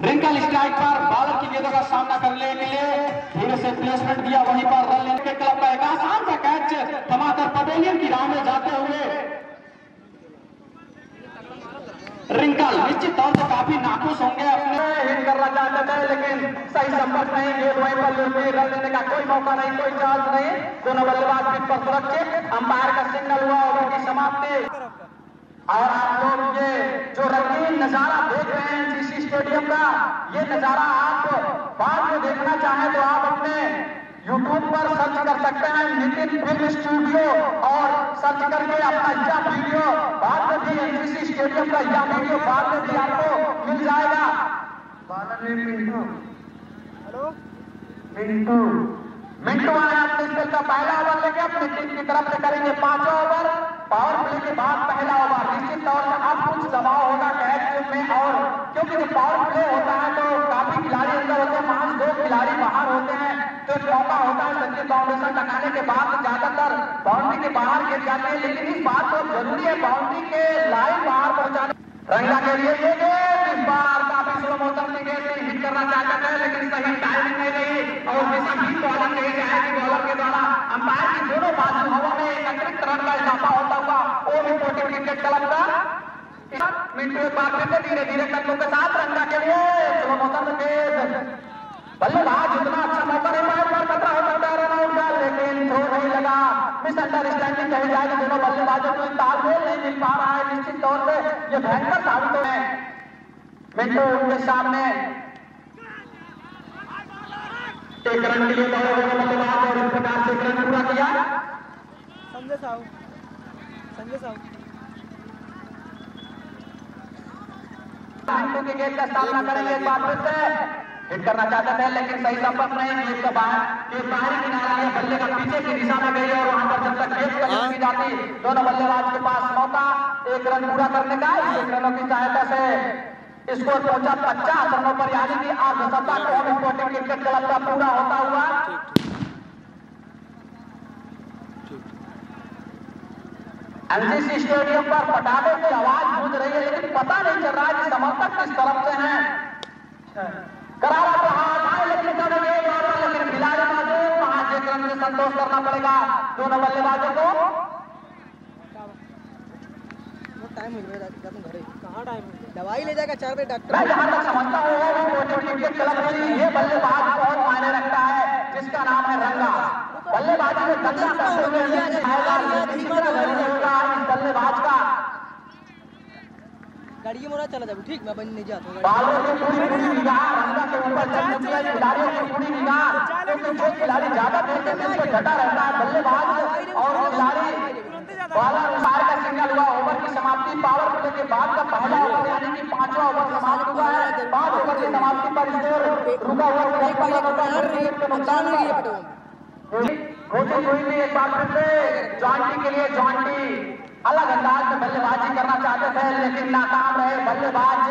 रिंकल स्ट्राइक पर बॉलर की गेंदों का सामना करने के लिए धीरे से प्लेसमेंट दिया, वहीं पर रन लेने के क्लब का एक आसान सा कैच टमाटर पवेलियन की राह में जाते हुए रिंकल निश्चित तौर से काफी नाखुश होंगे, अपने हिट करना चाहते थे लेकिन सही संपर्क नहीं, गेंद वहीं पर रन लेने का कोई मौका नहीं, कोई चांस नहीं, दोनों बल्लेबाज पिच पर सुरक्षित, अंपायर का सिग्नल हुआ ओवर की समाप्ति। और आप लोग ये जो रंगीन नजारा देख रहे हैं एनसीसी स्टेडियम स्टेडियम का ये नजारा आप बाद में देखना चाहें तो आप अपने YouTube पर सर्च कर सकते हैं नितिन फिल्म स्टूडियो और सर्च करके अपना यह वीडियो बाद में भी एनसीसी स्टेडियम का यह वीडियो बाद में भी आपको मिल जाएगा। मिंटू आए अपने स्पेल का पहला ओवर लेके अपनी टीम की तरफ से करेंगे 5वां ओवर। पावर प्ले के बाद पहला ओवर निश्चित तौर से अब कुछ दबाव होगा कैच में, और क्योंकि जब पावर प्ले होता है तो काफी खिलाड़ी अंदर होते हैं, मात्र 2 खिलाड़ी बाहर होते हैं, तो एक मौका होता है सचिन बाउंड्रेशन लगाने के बाद ज्यादातर बाउंड्री के बाहर गिर जाते हैं, लेकिन इस बात को जरूरी है बाउंड्री के लाइन बाहर पहुंचाने। रंगा के लिए ये गेंद इस बार काफी स्लो मोशन की गेंद हिट करना चाहते थे, लेकिन सही टाइमिंग नहीं रही और किसी भी बॉलिंग नहीं जाएगी बॉलर के द्वारा। अंपायर की दोनों बाजू हवा में एक अतिरिक्त रन का इजाफा होता हुआ वो भी फोर्टी क्रिकेट क्लब का मिनटू एक बार फिर से धीरे धीरे कदमों के साथ रंगा के लिए स्लो मोशन में गेंद बल्लेबाज इतना अच्छा मौका नहीं पाया, पर खतरा हो सकता है रन आउट का, लेकिन थ्रो नहीं लगा। मिसअंडरस्टैंडिंग कही जाएगी, दोनों बल्लेबाजों को तालमेल नहीं मिल पा रहा है, निश्चित तौर से ये भयंकर साबित है। मिंटू उनके सामने एक रन के लिए दौड़े हुए बल्लेबाज और इस प्रकार से एक रन पूरा किया। संजय साहू मिंटू की गेंद का सामना करेंगे एक बार फिर से हिट करना चाहते थे, लेकिन सही संपर्क नहीं। गेंद का बाहरी किनारा है, बल्ले का पीछे की दिशा में गई और वहां पर जब तक गेंद कहीं की जाती दोनों बल्लेबाज के पास मौका एक रन पूरा करने का। एक रनों की सहायता से स्कोर पहुंचा 50 रनों पर, यानी कि आज सत्ता कौन स्पोर्टिंग क्रिकेट क्लब का पूरा होता हुआ। एनसीसी स्टेडियम पर पटाखे की आवाज गूंज रही है, लेकिन पता नहीं चल रहा है कि समर्थक किस तरफ से हैं। करारा प्रहार आए लेकिन लेकिन खिलाड़ी मौजूद, वहां एक रन से संतोष करना पड़ेगा दोनों बल्लेबाजों को। टाइम कहाँ टाइम दवाई ले जाएगा 4 बजे डॉक्टर। मैं जहां तक समझता हूँ क्रिकेट क्लब में ये बल्लेबाज बहुत मायने रखता है, जिसका नाम है रंगा। बल्लेबाजी में दंगा करते हुए इस बल्लेबाज का गाड़ी मोड़ा चला जाए ठीक, मैं बन नहीं जाता हूँ। बालों की पूरी निगाह रंगा के ऊपर चढ़ती है, खिलाड़ियों की पूरी निगाह, क्योंकि जो खिलाड़ी ज्यादा देते हैं उसको डटा रहता है बल्लेबाज और खिलाड़ी। बॉलर उसार का सिग्नल हुआ, ओवर की समाप्ति पावर प्ले के बाद का पहला ओवर यानी कि 5वां ओवर समाप्त हुआ है। 5 ओवर की समाप्ति पर स्कोर रुका हुआ एक बार फिर से जॉन्टी के लिए जॉन्टी अलग अंदाज में बल्लेबाजी करना चाहते थे, लेकिन नाकाम रहे बल्लेबाज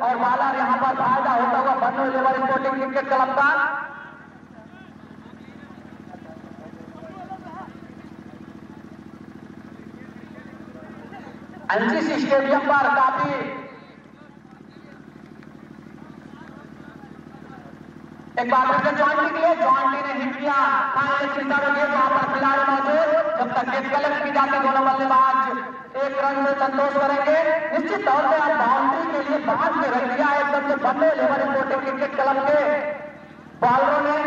और बॉलर। यहां पर फायदा होता हुआ बन्नू लेवर स्पोर्टिंग क्रिकेट क्लब का। एनसीसी स्टेडियम पर काफी एक बार फिर से जॉन्टी के लिए जॉन्टी ने हिट किया, वहां पर खिलाड़ी मौजूद, जब तक गेंद कलेक्ट की जाती दोनों बल्लेबाज एक रन से संतोष करेंगे। निश्चित तौर से आप बाउंड्री के लिए बांध के रख दिया है एकदम से बन्नू लेवर स्पोर्टिंग क्रिकेट क्लब के बॉलरों ने।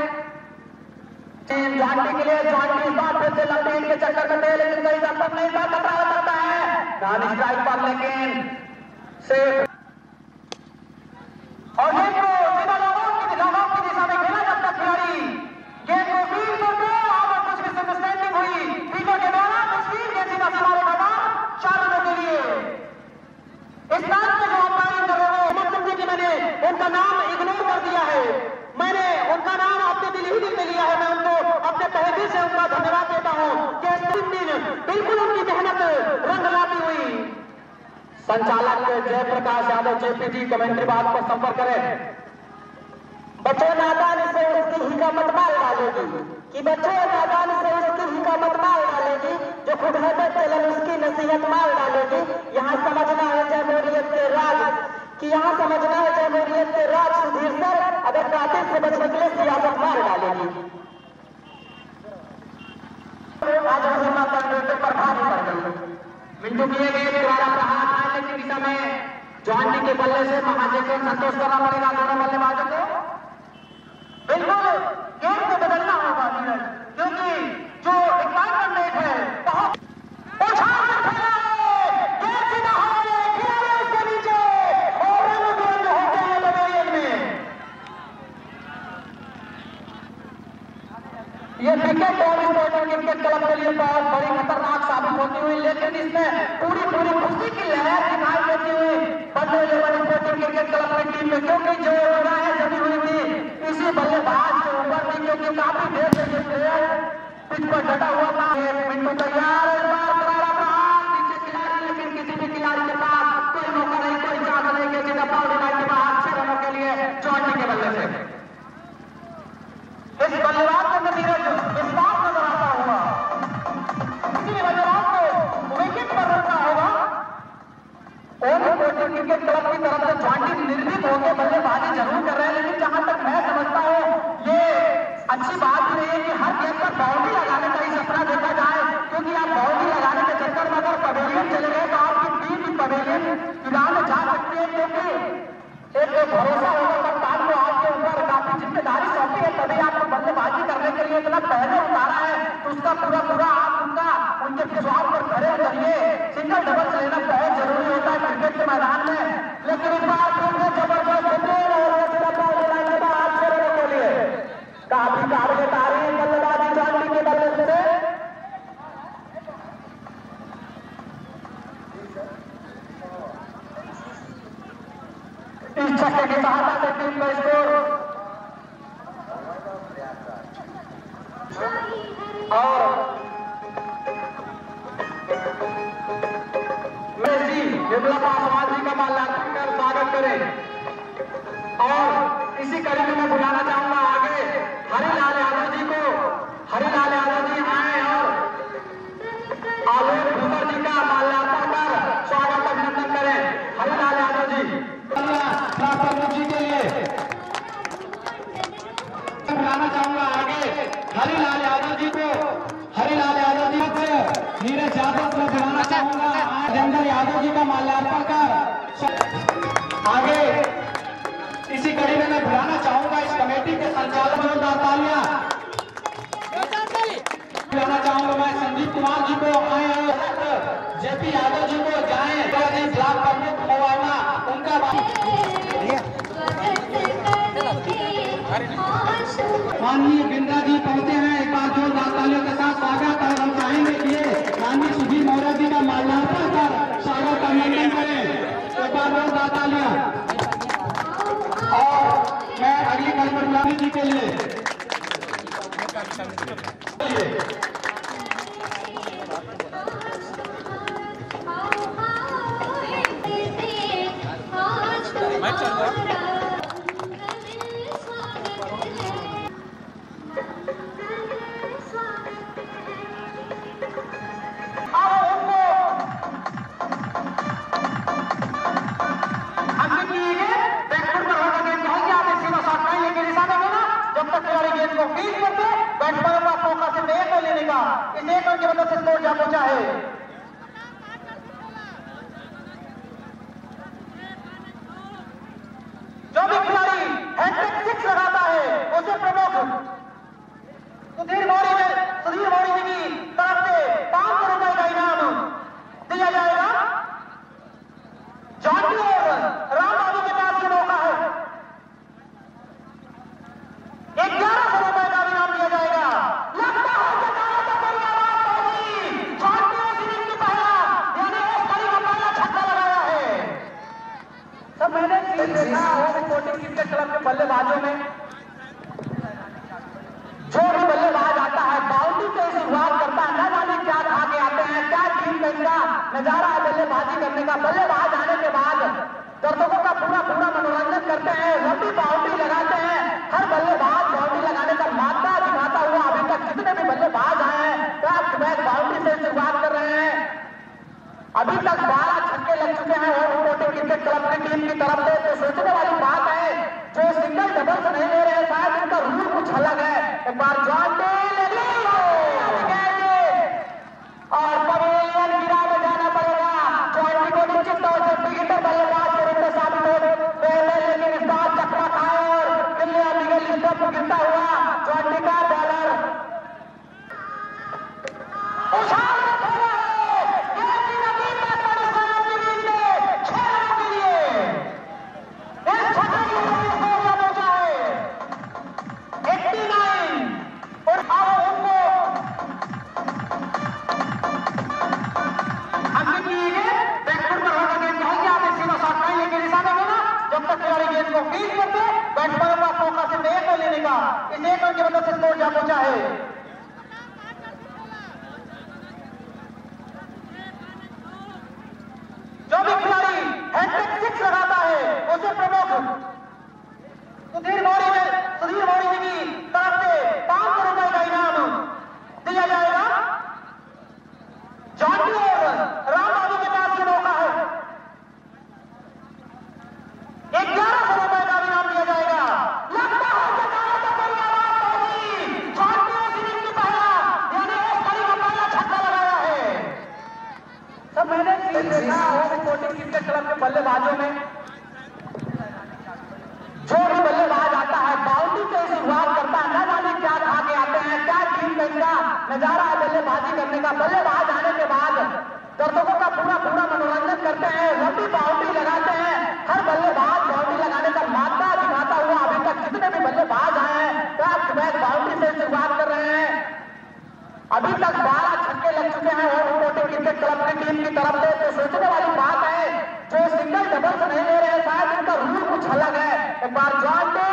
जॉन्टी के लिए जॉन्टी इस बार फिर से लंबी के चक्कर में थे, लेकिन कहीं संपर्क नहीं था, खतरा हो सकता है नॉन स्ट्राइक पर, लेकिन सेफ और गेंद को लोगों की दिशा में खेला जब तक खिलाड़ी गेंद को फील्ड करते और कुछ मिसअंडरस्टैंडिंग हुई फील्डर के द्वारा तस्वीर के सीधा हमारे मैदान 4 रनों के लिए। इस मैच में जो अंपायरिंग कर रहे हैं मतलब कि मैंने उनका नाम इग्नोर कर दिया है, मैंने उनका नाम अपने दिल ही दिल में लिया है, मैं उनको अपने तहे दिल से उनका धन्यवाद देता हूँ कि 3 दिन बिल्कुल उनकी मेहनत रंग लाती हुई। संचालक जयप्रकाश यादव जेपीटी कमेंट्री बात पर संपर्क करें। बच्चों नादान से उसकी ही का मतमाल डालेगी कि बच्चों नादान से उसकी ही का मतमाल डालेगी, जो खुद है चलन उसकी नसीहत माल डालेगी। यहाँ समझना है जमहूरियत के राज कि यहाँ समझना है जमहूरियत के राज सुधीर सर, अगर कातिल से बचने के लिए सियासत मार डालेगी। आज पर भारी पड़ गई मिंटू किए गए द्वारा प्रहार मारने की दिशा में जॉन्टी के बल्ले से महाजय को संतोष करना पड़ेगा दोनों बल्लेबाजों को। बिल्कुल गेम को बदलना होगा नीरज, क्योंकि जो रिक्वायरमेंट रेट है बहुत गेंद सीधा हमारे खिलाड़ी उसके नीचे और रन गेंद हो गया पवेलियन में। ये विकेट क्रिकेट क्लब के लिए बहुत बड़ी खतरनाक साबित होती हुई, लेकिन इसमें पूरी खुशी की लहर दिखाई देती हुई बल्ले लेवल स्पोर्टिंग क्रिकेट क्लब की टीम में, क्योंकि जो निगाहें जमी हुई थी इसी बल्लेबाज के ऊपर थी, क्योंकि काफी देर से ये प्लेयर पिच पर डटा हुआ था। मिनटू तैयार, इस बार करारा प्रहार, नीचे खिलाड़ी, लेकिन किसी भी खिलाड़ी के पास कोई मौका नहीं, कोई चांस नहीं कि सीधा बाउंड्री लाइन के बाहर 6 रनों के लिए चौटी के बल्ले से इस बल्लेबाज को नीरज विश्वास नजर आता होगा, किसी भी बल्लेबाज को विकेट पर रखना होगा। और क्रिकेट क्लब की तरफ से चौटी निर्मित होकर बल्लेबाजी जरूर कर रहे हैं, लेकिन जहां तक मैं समझता हूं ये अच्छी बात नहीं है कि हर गेम पर बाउंड्री लगाने का ही सपना देखा जाए, क्योंकि आप बाउंड्री लगाने के चक्कर में अगर पवेलियन चले गए तो आपकी टीम भी पवेलियन मैदान में जा सकती है, क्योंकि एक भरोसा होगा कप्तान को आपके ऊपर काफी जिम्मेदारी सौंपी है, तभी आपको बल्लेबाजी करने के लिए इतना पहले उतारा है, तो उसका पूरा आप उनके विश्वास पर खड़े उतरिए। सिंगल डबल लेना बहुत जरूरी होता है क्रिकेट के मैदान में, लेकिन इस बार जबरदस्त के लिए काफी काबिल तारीफ बल्लेबाजी चौटी के बल्ले से इस छक्के की सहायता से टीम का स्कोर और मेसी विमला समाजी का माल्यार्पण कर स्वागत करें। और इसी कड़ी में मैं बुलाना चाहूंगा आगे हरिलाल यादव जी को। हरिलाल यादव जी आए और आलोक भूसर जी का माल्यार्पण कर स्वागत अभिनंदन करें। हरिलाल यादव जी जी के लिए बुलाना चाहूंगा आगे हरिलाल यादव जी को। हरिलाल यादव जी को नीरज यादव को बुलाना चाहूंगा जंगल यादव जी का माल्यार्पण कर आगे इसी कड़ी में मैं बुलाना चाहूंगा इस कमेटी के संचालक जोरदार तालियां बुलाना चाहूंगा मैं संदीप कुमार जी को आए और जेपी यादव जी को जाए ब्लॉक प्रमुख मोवाना उनका माननीय बिंद्रा जी पहुंचे हैं, एक बार जोरदार तालियों के साथ स्वागत। और हम चाहेंगे कि माननीय सुधीर मौर्य जी का माल्यार्पण कर स्वागत अभिनंदन करें, एक बार जोरदार तालियां। और मैं अगली कड़ी पर बुलाने जी के लिए जो भी खिलाड़ी हैट्रिक 6 लगाता है उसे प्रमुख सुधीर मौर्य जी की तरफ से 500 रुपए का इनाम दिया जाएगा। जॉनी और राम बाबू के पास ये मौका है, 1100 रुपए का इनाम दिया जाएगा। लगता है मैंने देखा क्रिकेट क्लब के बल्लेबाजों में जो भी बल्लेबाज आता है बाउंड्री से शुरुआत करता है, न जाने क्या खा के आते हैं, क्या टीम का इनका नजारा है बल्लेबाजी करने का। बल्लेबाज आने के बाद दर्शकों का पूरा मनोरंजन करते हैं, लंबी बाउंड्री लगाते हैं। हर बल्लेबाज बाउंड्री लगाने का मादा दिखाता हुआ अभी तक जितने भी बल्लेबाज आए हैं बैक टू बैक बाउंड्री से शुरुआत कर रहे हैं। अभी तक 12 छक्के लग चुके हैं और क्रिकेट क्लब की टीम की तरफ से। तो सोचने वाली बात है जो सिंगल डबल्स नहीं ले रहे हैं, शायद इनका रूल कुछ अलग है। एक बार जॉन और पवेलियन गिरा में जाना पड़ेगा। चौटी को निश्चित तौर से विकेटर बल्लेबाज के रूप में साबित हो पहले, लेकिन इस बार चक्रा खाए और मिगेल स्टंप गिरता हुआ चौटी का बॉलर उछाल 20 पर से बैट्समैनों का मौका सिर्फ 1 रन लेने का, इस 1 रन की वजह से स्कोर जा पहुंचा है। जो भी खिलाड़ी हैट्रिक 6 लगाता है उसे प्रमुख सुधीर मौर्य की तरफ से 500 रुपए का इनाम दिया जाएगा। जॉन्टी और राम बाबू के पास ये मौका है, 1100 रुपए का इनाम दिया जाएगा। लगता है जॉन्टी और सिंह की पहला यानी एक खड़ी का पहला छक्का लगाया है। सब मैंने देखा स्पोर्टिंग क्रिकेट क्लब के बल्लेबाजों में जो भी बल्लेबाज आता है बाउंड्री से शुरुआत करता है, न जाने क्या खा के आते हैं, क्या टीम का इनका नजारा है बल्लेबाजी करने का। बल्लेबाज आने के बाद दर्शकों का पूरा मनोरंजन करते हैं, लंबी बाउंड्री लगाते हैं। हर बल्लेबाज बाउंड्री लगाने का मात्रा दिखाता हुआ अभी तक जितने भी बल्लेबाज आए हैं बैक टू बैक बाउंड्री से शुरुआत कर रहे हैं। अभी तक 12 छक्के लग चुके हैं और स्पोर्टिंग क्रिकेट क्लब की टीम की तरफ से। तो सोचने वाली बात है जो सिंगल डबल्स नहीं ले रहे हैं, शायद इनका रूल कुछ अलग है। एक बार जॉन्टी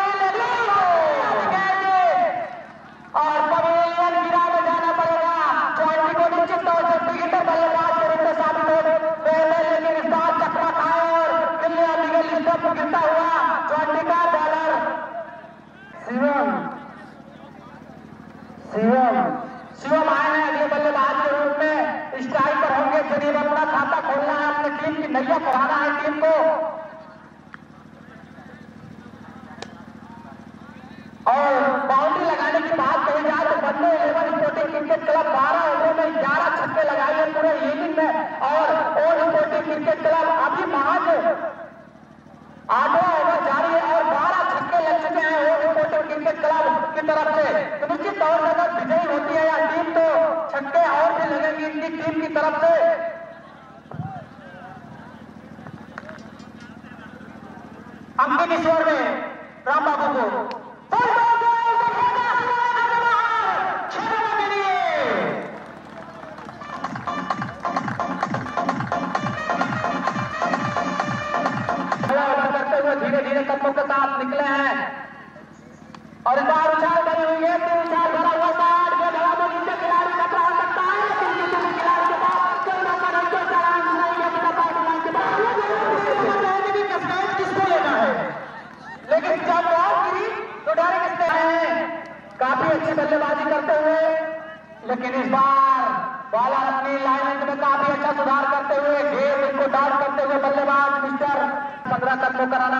और पवेलियन गिरा में जाना पड़ेगा। जॉन्टी को निश्चित तौर से क्रिकेटर बल्लेबाज के रूप में साबित हो गए, लेकिन इस बार चक्रा खाए और दिल्ली बिगल इस पर गिरता हुआ जॉन्टी का बॉलर शिवम आए हैं अगले बल्लेबाज के रूप में। स्ट्राइक पर होंगे, जरूर अपना खाता खोलना है, अपनी टीम की नैया पढ़ाना है टीम को। और बाउंड्री लगाने की बात कही जाए तो बंदे 11 स्पोर्टिंग क्रिकेट क्लब 12 ओवरों में 11 छक्के लगाए पूरे इनिंग में। और ओल्ड स्पोर्टिंग क्रिकेट क्लब अभी महज 8वां ओवर जारी है और 12 छक्के लग चुके हैं ओल्ड स्पोर्टिंग क्रिकेट क्लब की तरफ से। तो निश्चित तौर से अगर विजयी होती है या टीम तो छक्के और भी लगेंगे इनकी टीम की तरफ से। अंकित ईश्वर में राम बाबू को धीरे धीरे कदमों के साथ निकले हैं और इस बार उछाल बनी हुई है। तो उछाल भरा हुआ साठ में धड़ा में नीचे खिलाड़ी खतरा हो सकता है, लेकिन किसी भी खिलाड़ी के पास कोई मौका नहीं है। चांस नहीं है बिना पार्टी के बाद किसको लेना है, लेकिन जब बॉल गिरी तो डायरेक्ट इससे आए हैं काफी अच्छी बल्लेबाजी करते हुए। लेकिन इस बार बॉलर अपनी लाइनमेंट में काफी अच्छा सुधार करते हुए घेर इनको डाउन करते हुए बल्लेबाज मिस्टर 15 कदमों का रन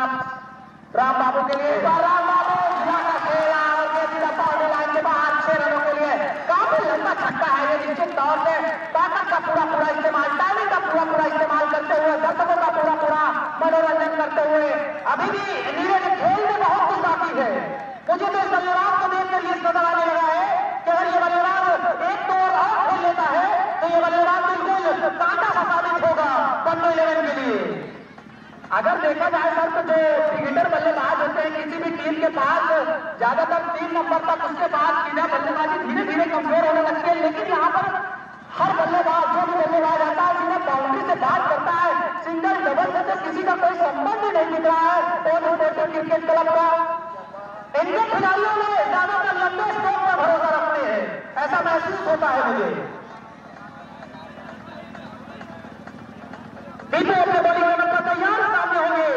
राम बाबू के लिए। राम बाबू का खेला और बाउंड्री लाइन के बाहर 6 रनों के लिए काफी लंबा छक्का है। ये निश्चित तौर से ताकत का पूरा इस्तेमाल, टाइमिंग का पूरा इस्तेमाल करते हुए, दर्शकों का पूरा मनोरंजन करते हुए। अभी भी नीरज खेल में बहुत कुछ बाकी है। मुझे तो इस बल्लेबाज को देखकर ये नजर आने लगा है कि अगर ये बल्लेबाज एक दो और खेल लेता है तो ये बल्लेबाज बिल्कुल कांटा सा साबित होगा 11 के लिए। अगर देखा जाए सर तो जो क्रिकेटर बल्लेबाज होते हैं किसी भी टीम के पास ज्यादातर 3 नंबर तक उसके बाद सीधा बल्लेबाजी धीरे धीरे कमजोर होने लगती है। लेकिन यहाँ पर हर बल्लेबाज जो भी बल्लेबाज आता है सीधा बाउंड्री से बात करता है, सिंगल डबल से तो किसी का कोई संबंध ही नहीं दिख रहा है। और स्पोर्टिंग क्रिकेट क्लब का इनके खिलाड़ियों में ज्यादातर लंबे स्ट्रोक पर भरोसा रखते हैं, ऐसा महसूस होता है मुझे। बीच में अपने बॉलिंग करने पर तैयार सामने होंगे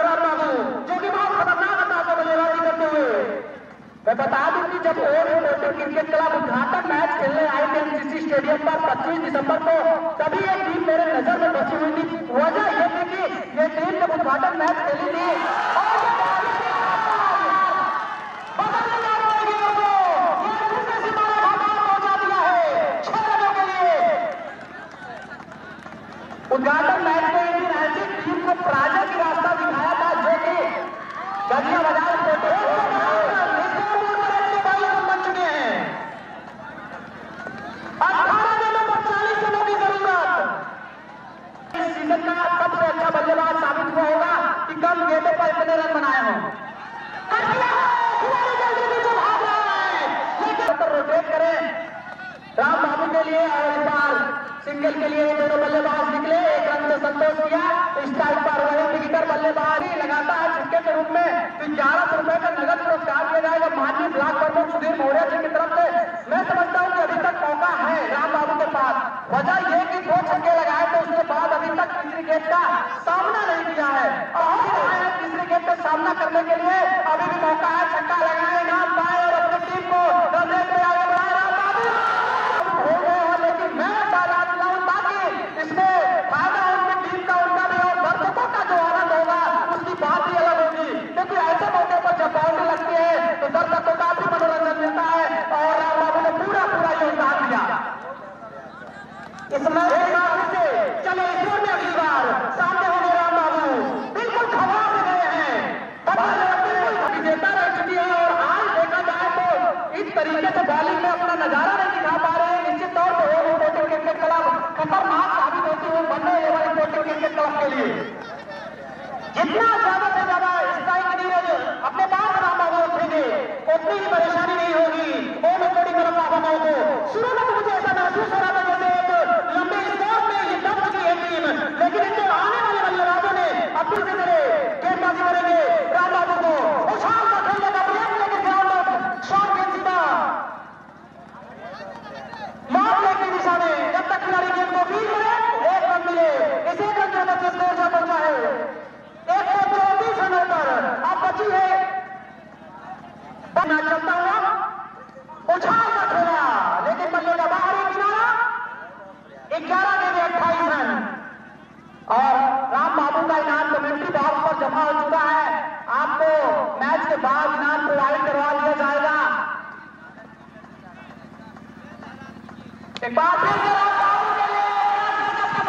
राम बाबू, जो कि बहुत खतरनाक अंदाज में बल्लेबाजी करते हुए। मैं बता दूं कि जब ओल्ड स्पोर्टिंग क्रिकेट क्लब उद्घाटन मैच खेलने आए थे एमसीसी स्टेडियम पर 25 दिसंबर को, तभी एक टीम मेरे नजर में बची हुई थी। वजह यह थी कि ये टीम जब उद्घाटन मैच खेली थी उद्घाटन मैच में एक दिन ऐसी टीम को पराजय की रास्ता दिखाया था जो कि गलियां बाजार बन चुके हैं। 18 दिनों पर 40 रनों की जरूरत। इस सीजन का सबसे अच्छा बल्लेबाज साबित हुआ होगा कि कम गेंदों पर इतने रन बनाए हों। रोटेट करें राम बाबू के लिए और इस बार सिंगल के लिए दोनों बल्लेबाज निकले, 1 रन से संतोष किया। स्ट्राइक पर वही विकेटर बल्लेबाजी लगाता है छक्के के रूप में दर्शक सुधीर मौर्य जी की तरफ से मैं समझता हूं कि अभी तक मौका है राम बाबू के पास। वजह ये कि 2 छक्के लगाए तो उसके बाद अभी तक तीसरी गेंद का सामना नहीं किया है और तीसरी गेंद का सामना करने के लिए अभी भी मौका है। छक्का लगाए नाम पाए और अपनी टीम को रन रेट में आगे बढ़ा राम बाबू हो गए हैं, लेकिन मैं बता दिलाऊं ताकि इसमें फायदा उनकी टीम का उनका भी और दर्शकों का जो आनंद होगा उसकी बात ही अलग होगी, क्योंकि ऐसे मौके पर जब बाउंड्री लगती है तो दर्शकों का भी मनोरंजन मिलता है और राम बाबू ने पूरा योगदान दिया इसमें। चलो ईश्वर ने अगली बार सामने होंगे राम बाबू बिल्कुल खबा से गए हैं, विजेता रह चुकी है और आज देखा जाए तो इस तरीके से बॉलिंग में अपना नजारा नहीं दिखा पा रहे हैं। निश्चित तौर पर होम स्पोर्टिंग क्रिकेट क्लब खतरनाक साबित होती है बनने वाले स्पोर्टिंग क्रिकेट क्लब के लिए। जितना ज्यादा से ज्यादा स्ट्राइक नीरज अपने पास राम बाबू रखेंगे उतनी ही परेशानी नहीं होगी होम स्पोर्टिंग क्लब बाबा को। शुरू में तो मुझे ऐसा महसूस हो रहा था जैसे एक लंबे स्कोर में ये दब चुकी है टीम, लेकिन इनके आने वाले बल्लेबाजों ने अपनी से गेंदबाजी करेंगे राम बाबू को उछाल कर खेलने का प्रयास लेके ग्राउंड शॉट गेंद सीधा मारने की दिशा में जब तक खिलाड़ी गेंद को फील करे 1 रन मिले। इसे रन के बच्चे स्कोर जा पहुंचा है 134 रनों पर। अब बची है मैच चलता हुआ उछाल कर खेला लेकिन बल्ले का बाहरी किनारा 11 के लिए 28 रन और राम बाबू का इनाम कमेंट्री बॉक्स पर जमा हो चुका है। आपको मैच के बाद इनाम प्रोवाइड करवा दिया जाएगा। एक बार फिर से राम बाबू के लिए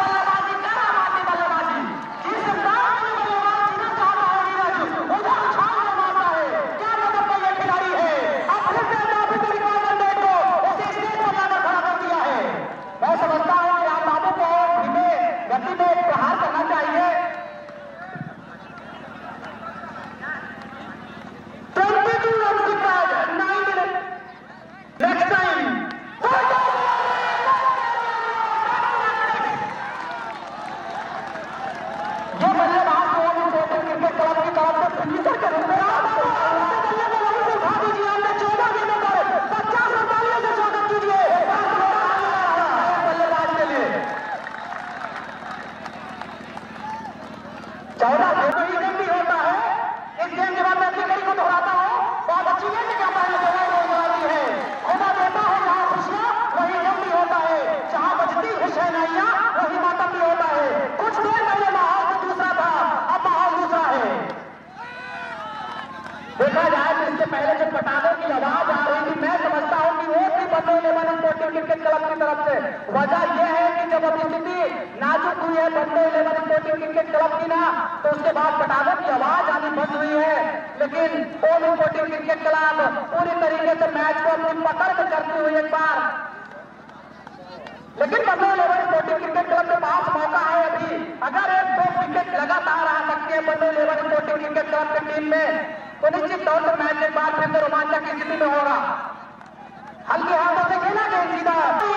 बल्लेबाजी करामाती बल्लेबाजी जिस अंदाज में बल्लेबाज जीना चाहता है नीरज उधर उछाल कर मारता है। क्या मतलब का ये खिलाड़ी है, अब फिर से काफी को उसे स्टेज पर लाकर खड़ा कर दिया है। मैं समझता हूं कि राम बाबू को धीमे गति में प्रहार करना चाहिए। 22 रन के बाद 9 मिनट नेक्स्ट टाइम जो बल्लेबाज क्रिकेट क्लब की तरफ से फिनिशर के रूप में उठा दीजिए। हमने 14 गेंदों पर 50 रन डालने से स्वागत कीजिए बल्लेबाज के लिए। 14 गेंद भी होता है। इस गेंद के बाद मैं अपनी कड़ी को दोहराता हूं, बहुत अच्छी गेंद क्या है खुदा देता है जहां खुशियां वही गम भी होता है, जहां बजती हुसैनिया वही मातम भी होता है। कुछ देर पहले माहौल तो दूसरा था, अब माहौल दूसरा है। देखा जाए तो इससे पहले जो पटाखों की आवाज आ रही थी मैं समझता हूं कि वो थी बंदो 11 स्पोर्टिंग क्रिकेट क्लब की तरफ से। वजह यह है कि जब अब स्थिति नाजुक हुई है बंदो 11 स्पोर्टिंग क्रिकेट क्लब की ना तो उसके बाद पटाखों की आवाज आनी बंद हुई है, लेकिन होम स्पोर्टिंग क्रिकेट क्लब पूरी तरीके से मैच को अपनी पकड़ में करती हुई एक बार। लेकिन बंदो 11 स्पोर्टिंग क्रिकेट क्लब के पास मौका है अभी, अगर 1-2 विकेट लगातार आ सकते हैं बंदो 11 स्पोर्टिंग क्रिकेट क्लब की टीम में तो निश्चित तौर पर मैच एक बार फिर से रोमांचक की स्थिति में होगा। हल्के हाथों से खेला गया सीधा 2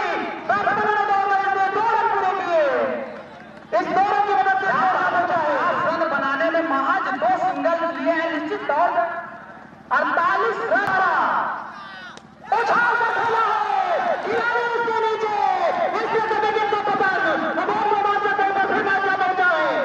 रन पूरे किए। इस 2 रन की मदद से 8 रन बनाने में महज 2 सिंगल लिए हैं। निश्चित तौर पर 48 रन उछाल कर खेला है खिलाड़ी उसके नीचे इससे तो विकेट को पसंद बहुत रोमांचक होकर फिर मैच पहुंचा है।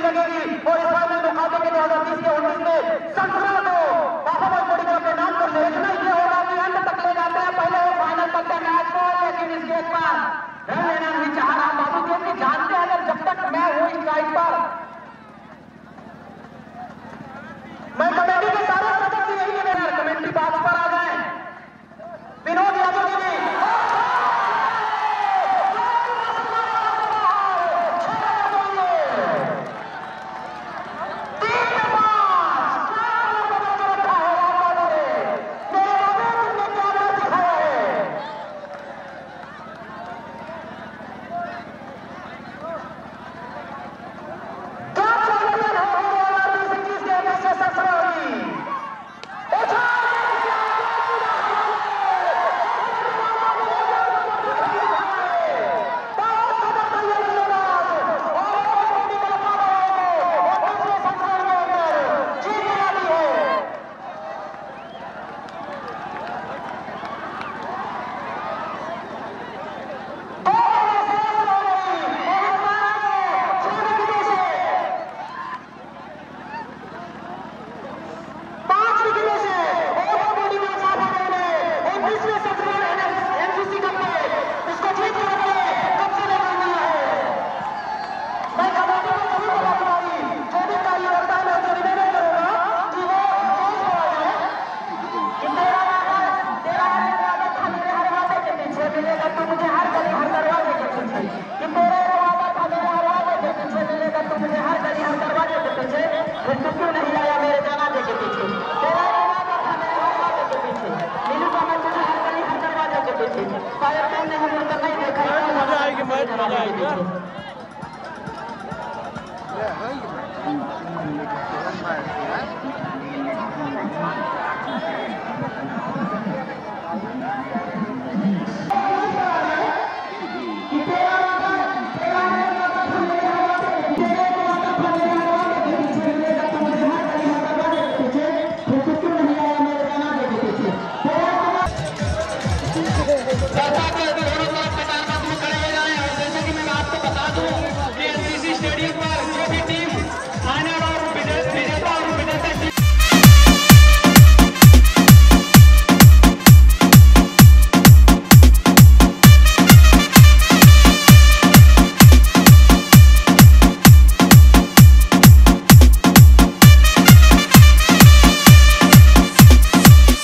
लगेगी और इस बार में मुकाबले के 2020 के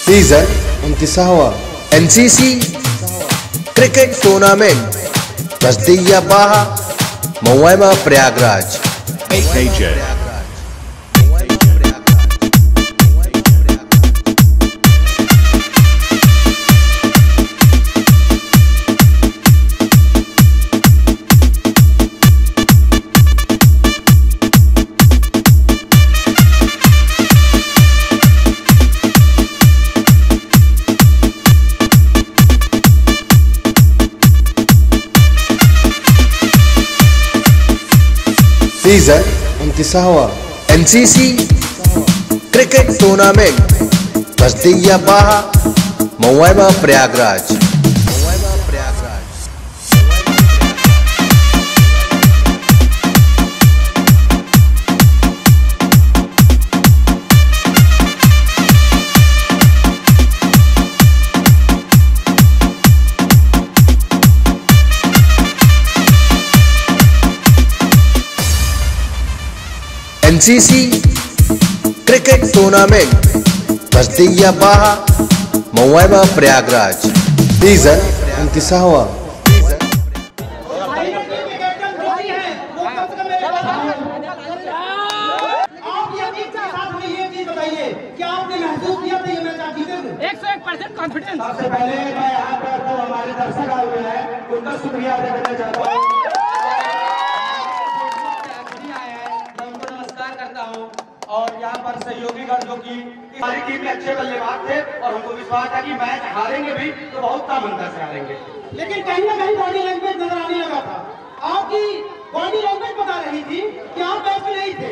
सीजन 29वां एनसीसी क्रिकेट टूर्नामेंट बस्तिया बाहा महुआ प्रयागराज। सीजन 29वां एनसीसी क्रिकेट टूर्नामेंट बस्तिया बाहा महुआ प्रयागराज। एनसीसी क्रिकेट टूर्नामेंट बस्तिया बाहा महुआ प्रयागराज। सीजन 29वां कॉन्फिडेंस। सबसे पहले मैं यहाँ पर तो हमारे दर्शक आए हुए हैं उनका शुक्रिया अदा करना चाहता हूँ। और यहाँ पर सहयोगीगण जो कि हमारी टीम में अच्छे बल्लेबाज थे और हमको विश्वास था कि मैच हारेंगे भी तो बहुत कम अंतर से हारेंगे, लेकिन कहीं ना कहीं बॉडी लैंग्वेज नजर आने लगा था। आपकी बॉडी लैंग्वेज बता रही थी कि आप मैच में नहीं थे,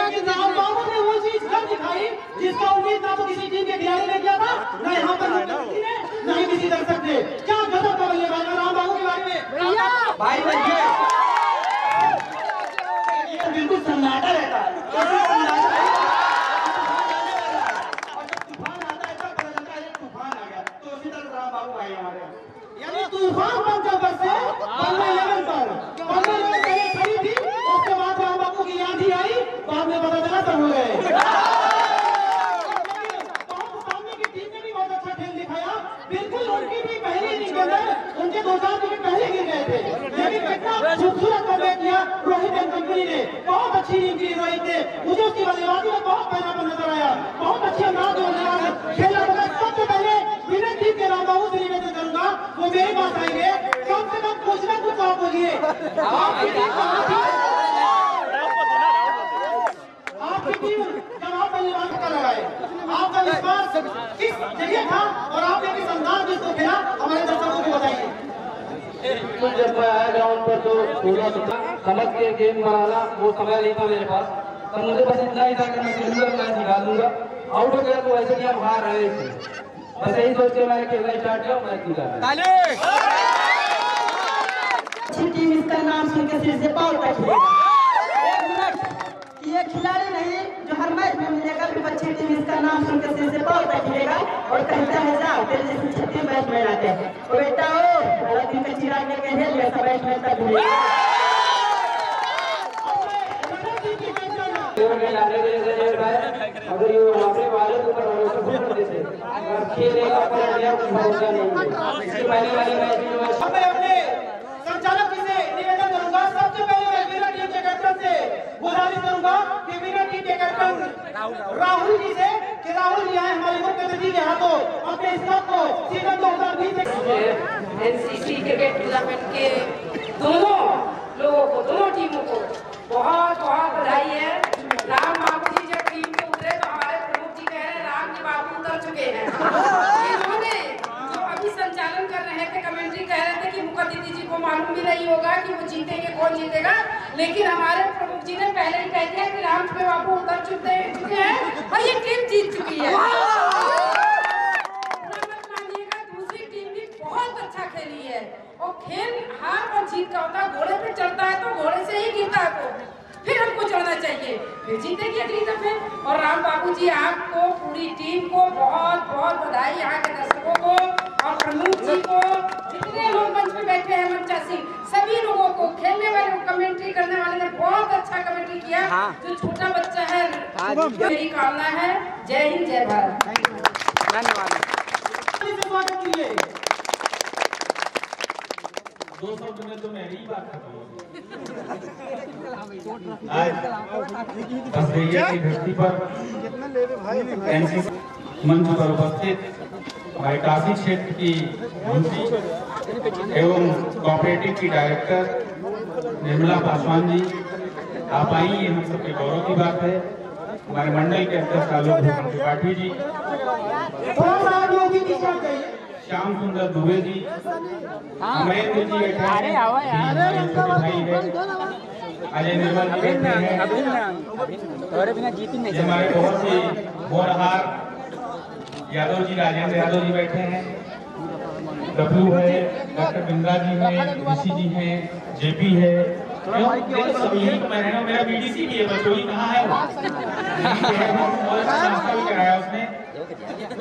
लेकिन राम बाबू ने वो चीज कर दिखाई जिसका उम्मीद ना तो किसी टीम के खिलाड़ी ने किया था, न यहाँ पर न ही किसी दर्शक ने। क्या गजब का बल्लेबाज राम बाबू के बारे में भाई बिल्कुल सन्नाटा रहता है। तूफान पंचों से पन्ना 11 पर पन्ना 11 खड़ी थी, उसके बाद राम बाबू की याद ही आई, बाद में पता चला तब हो गए। सामने की टीम ने भी बहुत अच्छा खेल दिखाया, बिल्कुल उनकी भी पहली इनिंग के अंदर उनके 2-4 विकेट पहले गिर गए थे, लेकिन कितना खूबसूरत कमबैक किया रोहित एंड कंपनी ने। बहुत अच्छी इनिंग की रोहित ने, मुझे उसकी बल्लेबाजी में बहुत पहलापन नजर आया, बहुत अच्छी अंदाज में बल्लेबाज खेला। सबसे पहले बिना टीम के राम बाबू से निवेदन करूंगा वो मेरे पास आएंगे, कम से कम कुछ ना कुछ आप बोलिए। आपकी टीम कहाँ थी? आपकी टीम जब आप बल्लेबाज का लगाए, आपका विश्वास किस जगह था और आपने किस अंदाज में इसको खेला, हमारे दर्शकों को बताइए। जब मैं आया ग्राउंड पर तो थोड़ा समझ के गेम बनाना वो समय नहीं था मेरे पास, तो मुझे बस इतना ही था कि मैं खेलूंगा, मैच निकाल दूंगा। आउट हो गया तो वैसे भी हम हार रहे थे, बस यही सोच के मैंने खेलना स्टार्ट किया, मैच निकाला। अच्छी टीम इसका नाम सुन के सिर से पाँव तक ये खिलाड़ी नहीं जो हर मैच में मिलेगा, फिर अच्छी टीम इसका नाम सुन के सिर से पाँव तक मिलेगा और कहता है जाओ तेरे जैसे 36 मैच में आते हैं और बेटा हो सारा दिन का चिराग लेके खेल लिया, सब मैच में तक अगर ये हमारे वाले के ऊपर भरोसा कर देते खेलेगा पर भरोसा नहीं। इसके पहले वाले मैच में मैं अपने संचालक जी से निवेदन करूंगा, सबसे पहले मैं विराट टीम के कैप्टन से गुजारिश करूंगा कि विराट टीम के कैप्टन राहुल जी से कि राहुल जी आए हमारे मुख्य अतिथि के हाथों अपने स्टाफ को सीजन 2020 एनसीसी क्रिकेट टूर्नामेंट के दोनों लोगों को, दोनों टीमों को बहुत बहुत बधाई है। जीतेगा, लेकिन हमारे प्रमुख जी ने पहले ही कह दिया कि राम पे बाबू उतर चुके हैं और ये टीम जीत चुकी है। मानिएगा दूसरी टीम भी बहुत अच्छा खेली है और खेल हार और जीत का होता है। घोड़े पे चढ़ता है तो घोड़े से ही गिरता है वो, फिर हमको चढ़ना चाहिए, फिर जीतेगी अगली दफे। और राम बाबू जी आपको, पूरी टीम को बहुत बहुत बधाई, यहाँ के दर्शकों को और प्रमुख जी को, जितने लोग मंच पे बैठे हैं, मंचासी सभी लोगों को, खेलने वाले कमेंट्री करने वाले ने बहुत अच्छा कमेंट्री किया। जो छोटा बच्चा है, मेरी कामना है। जय हिंद, जय भारत। धन्यवाद। 2 शब्द में तो मेरी ही बात खत्म हो आज बसैया की धरती पर एनसीसी मंच पर उपस्थित हमारे काशी क्षेत्र की मंत्री एवं कोऑपरेटिव की डायरेक्टर निर्मला पासवान जी आप आई, ये हम सबके गौरव की बात है। हमारे मंडल के अध्यक्ष आलोक त्रिपाठी जी, श्याम सुंदर दुबे जी, अमरेंद्र जी बैठे हैं, छोटे भाई है अजय निर्मल जी बैठे हैं, हमारे बहुत ही होनहार यादव जी, राजेंद्र यादव जी बैठे हैं, डब्लू है, डॉक्टर बिंद्रा जी हैं, ऋषि जी हैं, जेपी है, मेरा बीडीसी भी है, बचोली कहाँ है वो भी कराया उसने।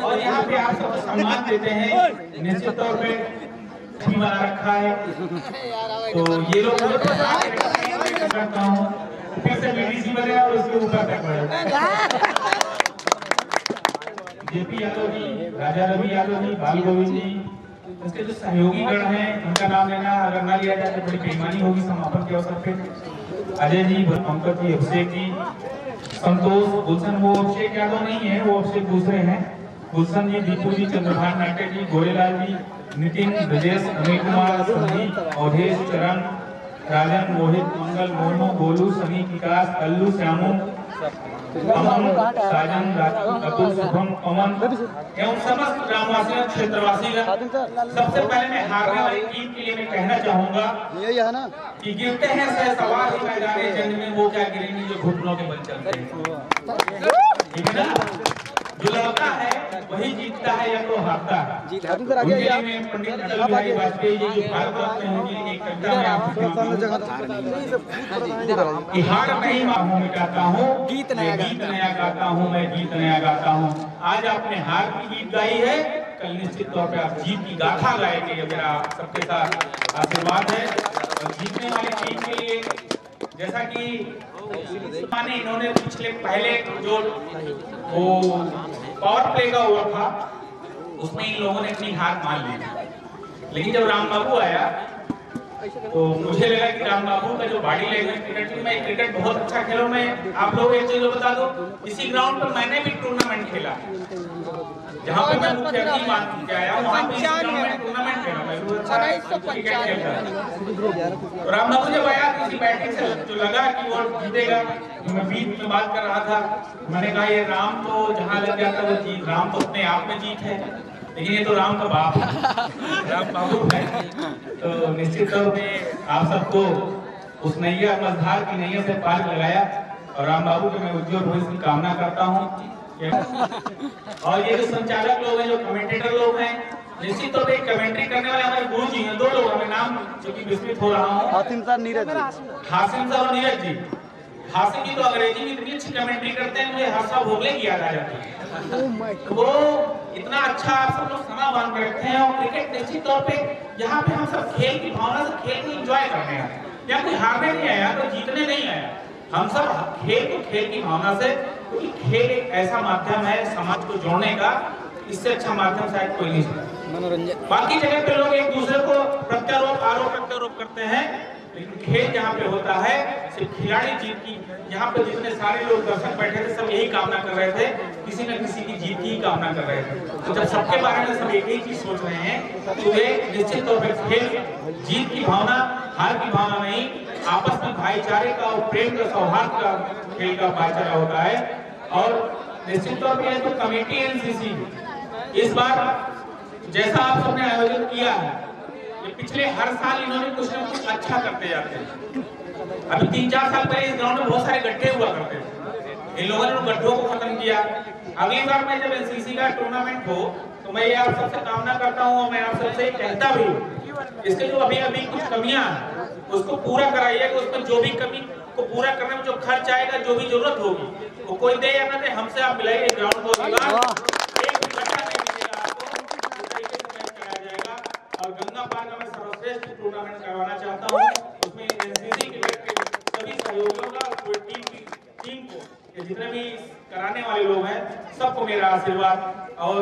और यहाँ पे आप सबको सम्मान देते हैं, निश्चित तौर पे बना रखा है, तो ये लोग करता हूँ फिर से बीडीसी बने और उसके ऊपर तक बढ़े। जेपी यादव जी, राजा रवि यादव जी, बाल गोविंद जी, इसके जो सहयोगी गण हैं उनका नाम लेना अगर ना लिया जाए तो बड़ी बेईमानी होगी समापन के अवसर पे। अजय जी, पंकज जी, अभिषेक जी, संतोष, गुलशन, वो अभिषेक यादव नहीं है, वो अभिषेक दूसरे हैं, गुलशन जी, दीपू जी, चंद्रभान नाटे जी, गोरेलाल जी, नितिन, ब्रजेश, अनिल कुमार, संदीप, अवधेश, चरण, राजन, मोहित, मंगल, मोनू, गोलू, सनी, विकास, कल्लू, श्यामू, अमन, साजन, अतुल, शुभम, अमन एवं समस्त ग्रामवासियों, क्षेत्रवासियों, सबसे पहले मैं हारने वाली टीम के लिए मैं कहना चाहूंगा कि गिरते हैं सवार ही मैदान जंग में, वो क्या गिरेंगे जो घुटनों के बल चलते हैं, ठीक है ना। जो लड़ता है वही जीतता है या तो हारता है। उनके लिए पंडित अटल बिहारी वाजपेयी जी जो भारत रत्न हैं, उनकी एक कविता में आपको कि हार नहीं मैं मिटाता हूँ, गीत नया गाता हूँ, मैं गीत नया गाता हूँ। आज आपने हार की गीत गाई है, कल निश्चित तौर पे आप जीत की गाथा गाएंगे, ये मेरा सबके साथ आशीर्वाद है। और जीतने वाली टीम के लिए जैसा कि इन्होंने पिछले पहले जो वो पावर प्ले का हुआ था उसमें इन लोगों ने अपनी हार मान ली, लेकिन जब राम बाबू आया तो मुझे लगा कि राम बाबू का जो बॉडी लैंग्वेज क्रिकेट में, क्रिकेट बहुत अच्छा खेलो। मैं आप लोगों को एक चीज बता दो, इसी ग्राउंड पर मैंने भी टूर्नामेंट खेला, जहाँ पे मैं मुख्य अतिथि मान के आया, वहाँ पे टूर्नामेंट खेला मैं, क्रिकेट खेलता। राम बाबू जब आया किसी बैटिंग से जो लगा कि वो जीतेगा, मैं बीच में बात कर रहा था, मैंने कहा ये राम तो जहाँ लग जाता वो जीत, राम तो अपने आप में जीत है, लेकिन ये तो राम का बाप राम बाबू है। तो निश्चित तौर पे आप सबको उस नैया मझधार की नैया से पार लगाया और राम बाबू के मैं उज्जवल भविष्य की कामना करता हूँ। और ये जो संचालक लोग हैं, जो कमेंटेटर लोग हैं, निश्चित तौर पे कमेंट्री करने वाले हमारे गुरु जी हैं, 2 लोग, हमें नाम चूंकि विस्मित हो रहा हूँ, हासिम साहब, नीरज जी, हासिम साहब और नीरज जी। हासिम जी तो अंग्रेजी में इतनी अच्छी कमेंट्री करते हैं, मुझे हर्षा भोगले की याद आ जाती है। वो इतना अच्छा आप सब लोग समा बांध के रखते हैं। और क्रिकेट निश्चित तौर पे यहाँ पे हम सब खेल की भावना से खेल को एंजॉय करने आए, या कोई हारने नहीं आया तो जीतने नहीं आया, हम सब खेल को खेल की भावना से, क्योंकि खेल एक ऐसा माध्यम है समाज को जोड़ने का, इससे अच्छा माध्यम शायद कोई नहीं है। मनोरंजन बाकी जगह पे लोग एक दूसरे को प्रत्यारोप आरोप प्रत्यारोप करते हैं, लेकिन खेल जहाँ पे होता है सिर्फ खिलाड़ी जीत की, यहाँ पे जितने सारे लोग दर्शक बैठे थे सब यही कामना कर रहे थे, किसी न किसी की जीत की कामना कर रहे थे। तो जब सबके बारे में सब एक ही चीज सोच रहे हैं तो वे निश्चित तौर पर खेल जीत की भावना, हार की भावना नहीं, आपस में भाईचारे का और प्रेम का, सौहार्द का खेल का भाईचारा होता है। और निश्चित तौर पर तो कमेटी एनसीसी इस बार जैसा आप सबने आयोजन किया है, ये पिछले हर साल इन्होंने कुछ न कुछ अच्छा करते जाते हैं। अभी 3-4 साल पहले इस ग्राउंड में बहुत सारे गड्ढे हुआ करते थे, इन लोगों ने उन गड्ढों को खत्म किया। अगली बार में जब एनसीसी का टूर्नामेंट हो तो मैं ये आप सबसे कामना करता हूँ, मैं आप सबसे कहता भी हूँ, इसके जो अभी कुछ कमियां हैं उसको पूरा कराइएगा। उसमें जो भी कमी को पूरा करने में जो खर्च आएगा, जो भी जरूरत होगी, वो कोई दे या ना दे, हमसे आप मिलाइए। ग्राउंड को एक भी घंटा नहीं मिलेगा आपको, तरीके से मैच कराया जाएगा। और गंगा पार का मैं सर्वश्रेष्ठ टूर्नामेंट करवाना चाहता हूँ, उसमें एनसीसी के सभी सहयोगियों का, पूरी टीम को, जितने भी कराने वाले लोग हैं, सबको मेरा आशीर्वाद। और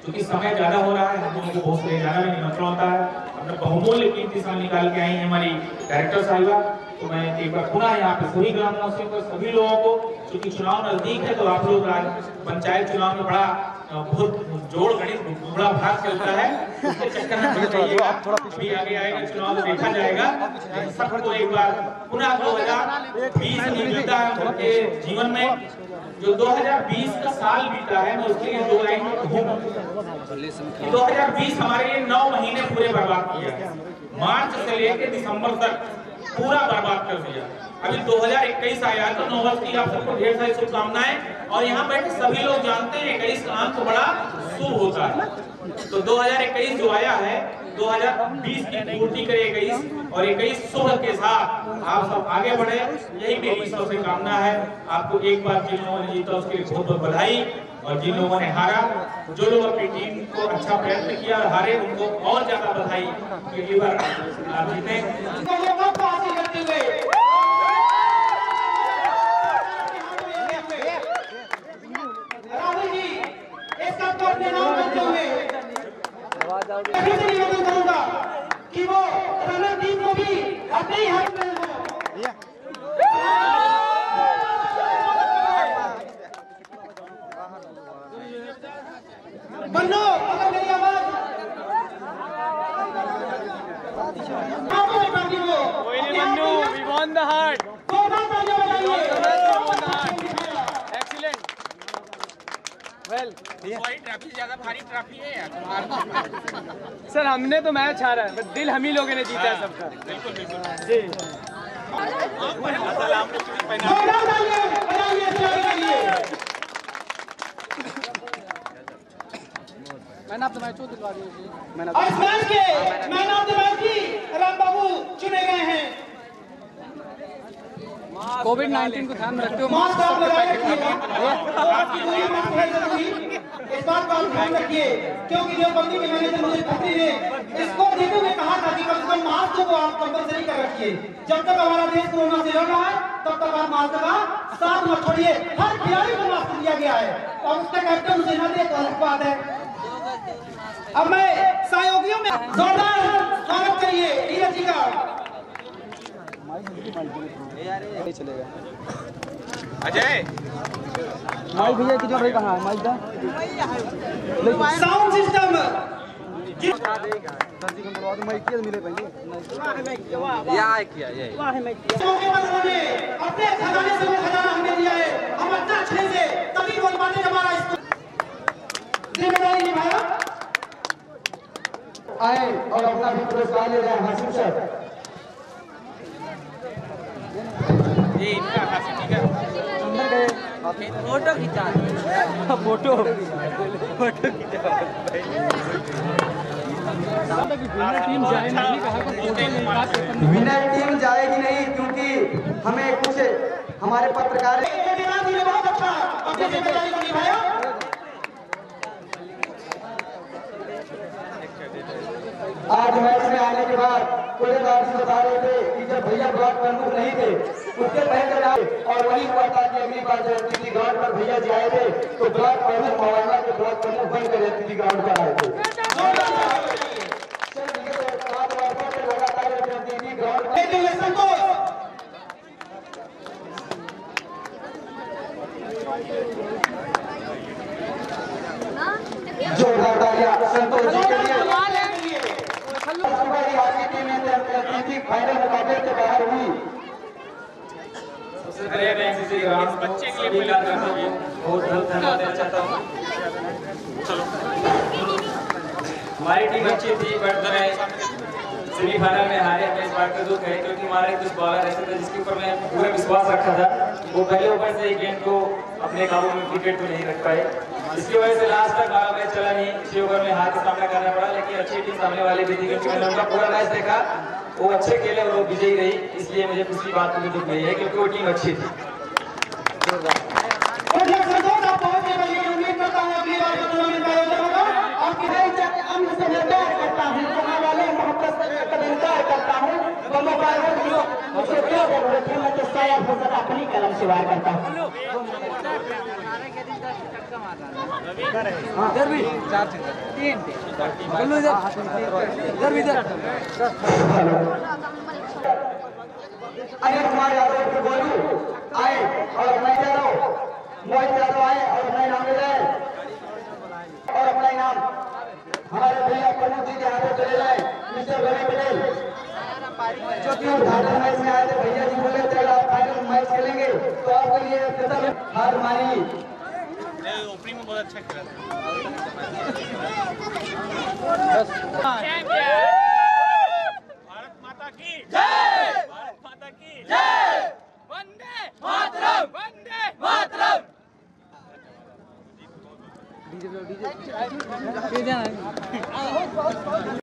क्योंकि समय ज्यादा हो रहा है, हम लोगों को बहुत से जाना भी निमंत्रण होता है, अपने बहुमूल्य कीमती समय निकाल के आई हैं हमारी डायरेक्टर साहिबा। तो मैं एक बार पुनः यहाँ पे सभी ग्रामवासियों को, सभी लोगों को, क्योंकि चुनाव नजदीक है तो आप लोग पंचायत चुनाव में बड़ा बहुत जोड़ गणित बड़ा भाग चलता है, उसके चक्कर में पड़ जाइएगा। अभी आगे आएगा चुनाव तो देखा जाएगा। सबको एक बार पुनः 2020 नहीं बीता है उनके जीवन में, जो 2020 का साल बीता है, मैं उसके लिए 2 लाइन में कहूँगा। 2020 हमारे लिए 9 महीने पूरे बर्बाद किया, मार्च से लेकर दिसंबर तक पूरा बर्बाद कर दिया। अभी 2021 आया तो 9 वर्ष की आप सबको ढेर सारी शुभकामनाएं। और यहाँ बैठे सभी लोग जानते हैं 21 का अंक बड़ा शुभ होता है, तो 2021 जो आया है 2020 की पूर्ति करे 21, और 21 शुभ के साथ आप सब आगे बढ़े, यही मेरी ईश्वर से कामना है। आपको एक बार जिन लोगों ने जीता उसके लिए बहुत बहुत बधाई, और जिन लोगों ने हारा, जो लोग अपनी टीम को अच्छा प्रयत्न किया और हारे, उनको और ज्यादा बधाई, क्योंकि बार आप जीते। अपने नाम करते हुए फिर से निवेदन करूंगा कि वो रनर टीम को भी अपने ही हाथ में बन्नो, अगर मेरी आवाज we won the heart. Excellent. Well, trophy ज्यादा भारी ट्रॉफी है यार। सर हमने तो मैच हारा है, बट दिल हम ही लोगों ने जीता है सबका। बिल्कुल बिल्कुल जी। मैंने आप तो मैच दिलवा दिया जी। मैंने इस मैच के मैन ऑफ द मैच भी राम बाबू चुने गए हैं। कोविड-19 को ध्यान में रखते हुए मास्क आप लगाए रखिए, इस बात का ध्यान रखिए, क्योंकि जो कंपनी के मैनेजर मुझे खतरी ने इसको देखते हुए कहा था कि कम से कम मास्क को आप कंपलसरी कर रखिए। जब तक हमारा देश कोरोना से लड़ रहा है तब तक आप मास्क का साथ मत छोड़िए। हर खिलाड़ी को मास्क दिया गया है और उसका कैप्टन उसे न दे तो अलग बात है। अब मैं सहयोगियों में जोरदार स्वागत करिए नीरज जी का। चलेगा अजय माइक भैया की जो भाई कहाँ है माइक दा साउंड सिस्टम माइक के मिले पहले अपने खजाने से वो खजाना हमें दिया है, हम अच्छा अच्छे से तभी बोल पाते हमारा जिम्मेदारी निभाया। आए और अपना भी पुरस्कार ले जाए। हासिल सर ये इनका हासिल ठीक है। फोटो खींचा फोटो खींचा टीम विनर टीम जाएगी नहीं, क्योंकि हमें कुछ हमारे पत्रकार बहुत अच्छा अपनी जिम्मेदारी को निभाया। आज मैच में आने के बाद पूरे गार्ड बता रहे थे कि जब भैया ब्लॉक प्रमुख नहीं थे उसके पहले आए, और वही हुआ था कि अगली बार जब एमटीसी ग्राउंड पर भैया जी आए थे तो ब्लॉक प्रमुख मोहल्ला के ब्लॉक प्रमुख बनकर एमटीसी ग्राउंड पर आए थे। लगातार एमटीसी ग्राउंड जोरदार तालियां संतोष जी के लिए। हमारी टीम फाइनल मुकाबले से बाहर हुई। इस बच्चे के लिए बहुत बहुत धन्यवाद देना चाहता हूँ। चलो हमारी टीम अच्छी थी, बट सेमीफाइनल में हारे, हमें इस बात का दुख है क्योंकि हमारे कुछ बॉलर ऐसे थे जिसके ऊपर मैं पूरा विश्वास रखा था, वो पहले ओवर से ही गेंद को अपने काबू में विकेट को नहीं रख पाए। इसकी वजह से लास्ट तक हमारा मैच चला नहीं, 6 ओवर में हार का सामना करना पड़ा। लेकिन अच्छी टीम सामने वाली भी थी क्योंकि मैंने उनका पूरा मैच देखा, वो अच्छे खेले और वो विजयी रही, इसलिए मुझे दूसरी बात की दुख नहीं है क्योंकि वो टीम अच्छी थी। अपनी कलम से वार करता हूँ। अनिल कुमार यादव के गोलू आए और मोहित यादव आए और अपना इनाम ले जाए और अपना इनाम हमारे भैया प्रमुख जी के हाथों चले जाए। मिस्टर रवि पटेल जो कि उद्घाटन मैच में आए थे, भैया जी बोले थे आप फाइनल मैच खेलेंगे तो आपके लिए हार मानी। ओपनिंग में बहुत अच्छा खेला भारत माता की जय, भारत माता की जय, वंदे मातरम, वंदे मातरम। डीजे